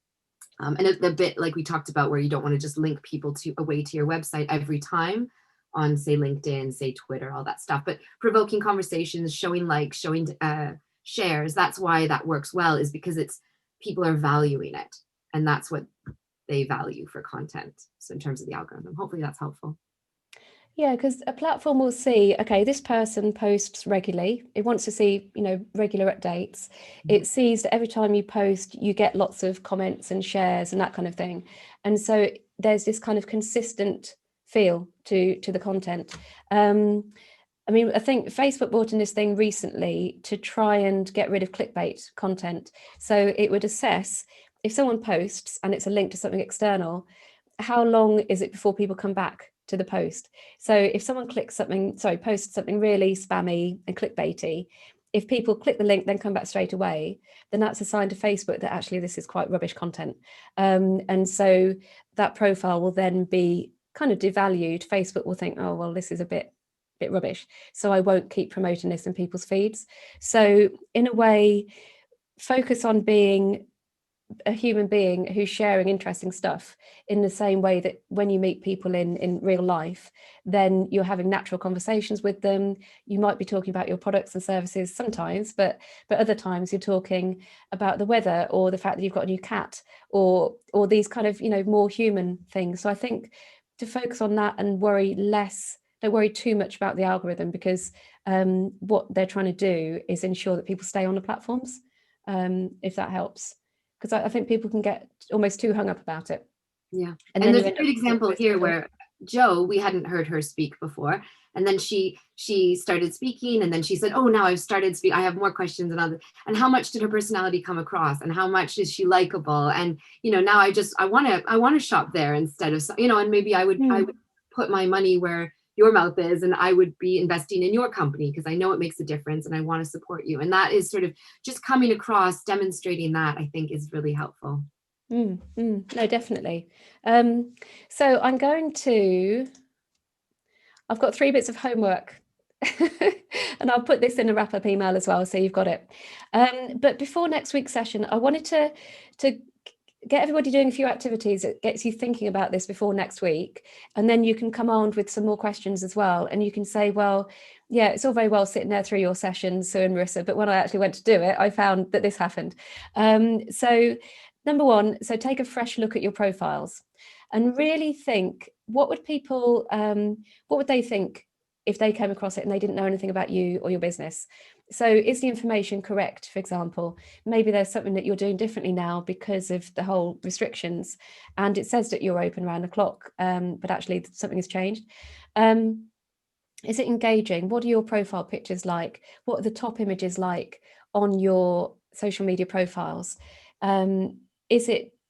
And the bit like we talked about, where you don't want to just link people away to your website every time on, say, LinkedIn, say Twitter, all that stuff, but provoking conversations, showing likes, showing shares. That's why that works well, is because people are valuing it, and that's what they value for content. So in terms of the algorithm, hopefully that's helpful. Yeah, because a platform will see, okay, this person posts regularly. It wants to see, regular updates. It sees that every time you post, you get lots of comments and shares and that kind of thing. And so there's this kind of consistent feel to the content. I think Facebook brought in this thing recently to try and get rid of clickbait content. So it would assess if someone posts and it's a link to something external, how long is it before people come back to the post? So if someone posts something really spammy and clickbaity, if people click the link, then come back straight away, then that's a sign to Facebook that actually this is quite rubbish content. And so that profile will then be kind of devalued. Facebook will think, oh, well, this is a bit rubbish, so I won't keep promoting this in people's feeds. So in a way, focus on being a human being who's sharing interesting stuff in the same way that when you meet people in real life, then you're having natural conversations with them. You might be talking about your products and services sometimes, but other times you're talking about the weather or the fact that you've got a new cat or these kind of, more human things. So I think to focus on that and don't worry too much about the algorithm, because what they're trying to do is ensure that people stay on the platforms, if that helps. Because I think people can get almost too hung up about it. Yeah. And there's a great example here where Jo, we hadn't heard her speak before. And then she started speaking, and then she said, oh, now I've started speaking. I have more questions and how much did her personality come across, and how much is she likable? And, now I want to shop there instead of, and maybe I would put my money where your mouth is, and I would be investing in your company because I know it makes a difference and I want to support you. And that is sort of just coming across, demonstrating that, I think, is really helpful. No, definitely. So I've got 3 bits of homework and I'll put this in a wrap-up email as well, so you've got it. But before next week's session, I wanted to get everybody doing a few activities that gets you thinking about this before next week, and then you can come armed with some more questions as well, and you can say, well, yeah, it's all very well sitting there through your sessions, Sue and Marissa, but when I actually went to do it, I found that this happened. So number 1, so take a fresh look at your profiles and really think, what would they think if they came across it and they didn't know anything about you or your business? So is the information correct, for example? Maybe there's something that you're doing differently now because of the whole restrictions, and it says that you're open around the clock, but actually something has changed. Is it engaging? What are your profile pictures like? What are the top images like on your social media profiles,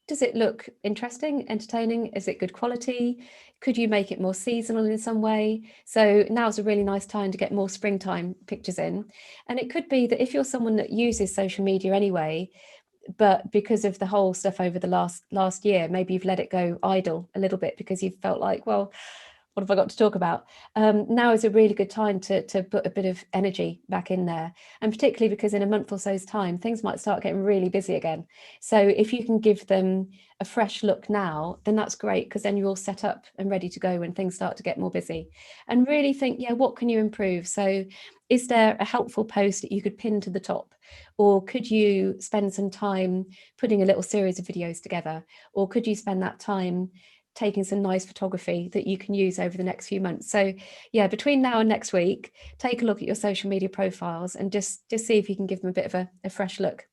does it look interesting, entertaining? Is it good quality? Could you make it more seasonal in some way? So now's a really nice time to get more springtime pictures in. And it could be that if you're someone that uses social media anyway, but because of the whole stuff over the last year, maybe you've let it go idle a little bit because you've felt like, well, what have I got to talk about? Now is a really good time to put a bit of energy back in there. And particularly because in a month or so's time, things might start getting really busy again. So if you can give them a fresh look now, then that's great, because then you're all set up and ready to go when things start to get more busy. And really think, yeah, what can you improve? So is there a helpful post that you could pin to the top? Or could you spend some time putting a little series of videos together? Or could you spend that time taking some nice photography that you can use over the next few months? So yeah, between now and next week, take a look at your social media profiles and just see if you can give them a bit of a fresh look.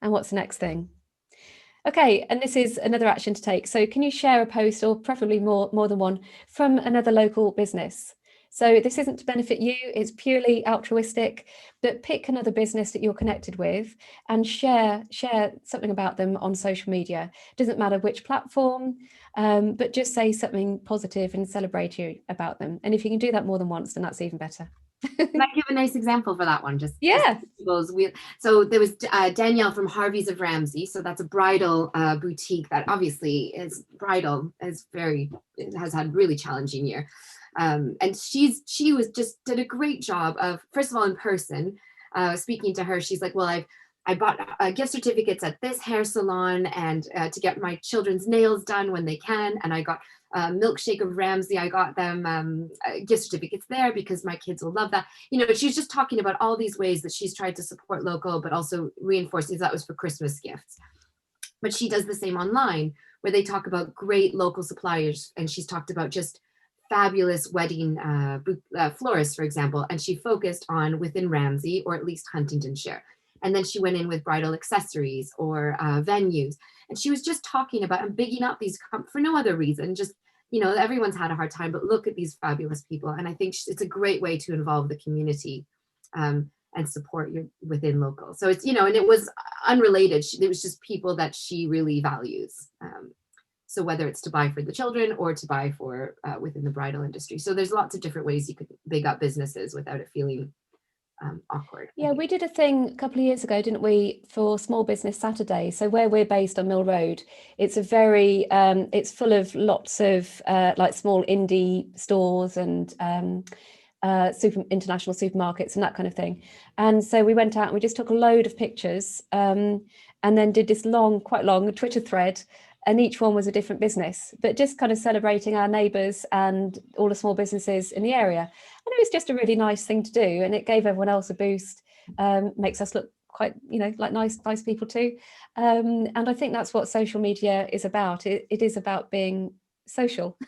And what's the next thing? Okay, and this is another action to take. So can you share a post, or preferably more than one, from another local business? So this isn't to benefit you, it's purely altruistic, but pick another business that you're connected with and share something about them on social media. Doesn't matter which platform, but just say something positive and celebrate you about them. And if you can do that more than once, then that's even better. Can I give a nice example for that one? Yeah. So there was Danielle from Harvey's of Ramsey. So that's a bridal boutique that obviously has had really challenging year. And she did a great job of, first of all, in person, speaking to her. She's like, well, I bought gift certificates at this hair salon and to get my children's nails done when they can. And I got Milkshake of Ramsey. I got them gift certificates there because my kids will love that. You know, she's just talking about all these ways that she's tried to support local, but also reinforcing that was for Christmas gifts. But she does the same online, where they talk about great local suppliers. And she's talked about just fabulous wedding florists, for example. And she focused on within Ramsey, or at least Huntingdonshire. And then she went in with bridal accessories or venues. And she was just talking about and bigging up these for no other reason, just, you know, everyone's had a hard time, but look at these fabulous people. And I think it's a great way to involve the community and support within local. So it's, you know, and it was unrelated. It was just people that she really values. So whether it's to buy for the children or to buy for within the bridal industry. So there's lots of different ways you could big up businesses without it feeling awkward. Yeah, we did a thing a couple of years ago, didn't we, for Small Business Saturday. So where we're based on Mill Road, it's a very, it's full of lots of like small indie stores and international supermarkets and that kind of thing. And so we went out and we just took a load of pictures and then did this quite long Twitter thread. And each one was a different business, but just kind of celebrating our neighbours and all the small businesses in the area. And it was just a really nice thing to do. And it gave everyone else a boost, makes us look quite, you know, like nice people too. And I think that's what social media is about. It is about being social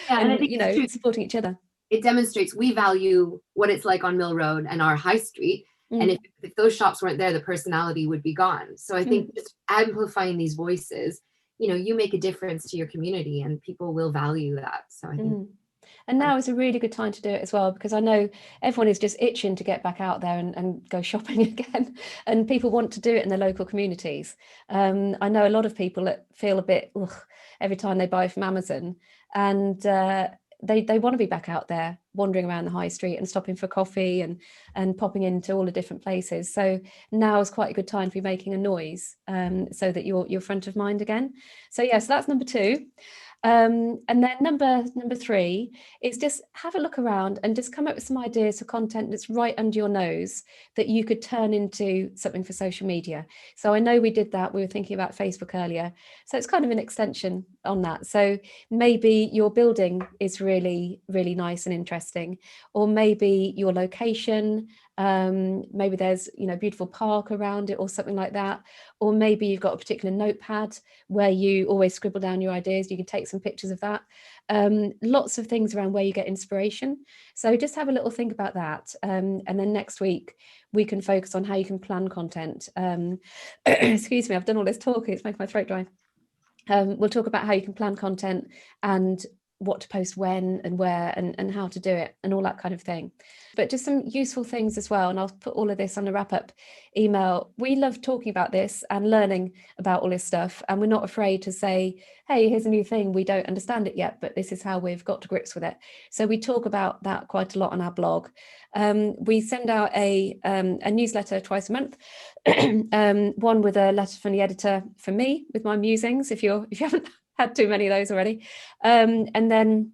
and you know, supporting each other. It demonstrates we value what it's like on Mill Road and our high street. And if those shops weren't there, the personality would be gone. So I think just amplifying these voices, you know, you make a difference to your community and people will value that. So I think. And now is a really good time to do it as well, because I know everyone is just itching to get back out there and go shopping again. And people want to do it in their local communities. I know a lot of people that feel a bit every time they buy from Amazon, and they want to be back out there wandering around the high street and stopping for coffee and popping into all the different places. So now is quite a good time to be making a noise so that you're front of mind again. So yeah, so that's number 2. And then number 3 is just have a look around and just come up with some ideas for content that's right under your nose that you could turn into something for social media. So I know we did that. We were thinking about Facebook earlier. So it's kind of an extension on that. So maybe your building is really, really nice and interesting, or maybe your location, maybe there's, you know, beautiful park around it or something like that. Or maybe you've got a particular notepad where you always scribble down your ideas. You can take some pictures of that. Lots of things around where you get inspiration. So just have a little think about that. And then next week we can focus on how you can plan content. Excuse me, I've done all this talking, it's making my throat dry. We'll talk about how you can plan content and what to post when and where and how to do it and all that kind of thing. But just some useful things as well, and I'll put all of this on the wrap-up email. We love talking about this and learning about all this stuff, and we're not afraid to say, hey, here's a new thing, we don't understand it yet, but this is how we've got to grips with it. So we talk about that quite a lot on our blog. We send out a newsletter twice a month, one with a letter from the editor for me with my musings, if you haven't had too many of those already, and then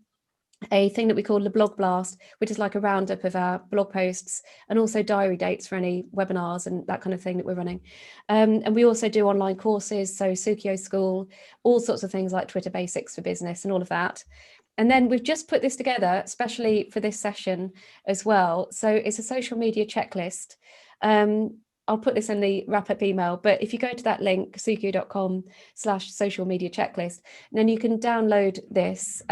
a thing that we call the blog blast, which is like a roundup of our blog posts and also diary dates for any webinars and that kind of thing that we're running. And we also do online courses, so Sukio School, all sorts of things like Twitter Basics for Business and all of that. And then we've just put this together, especially for this session as well. So it's a social media checklist. I'll put this in the wrap-up email, but if you go to that link, sukio.com/social media checklist, then you can download this.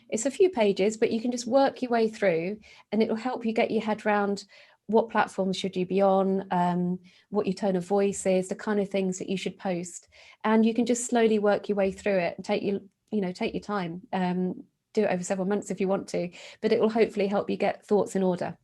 It's a few pages, but you can just work your way through and it will help you get your head around what platforms should you be on, what your tone of voice is, the kind of things that you should post. And you can just slowly work your way through it and take your time. Do it over several months if you want to, but it will hopefully help you get thoughts in order.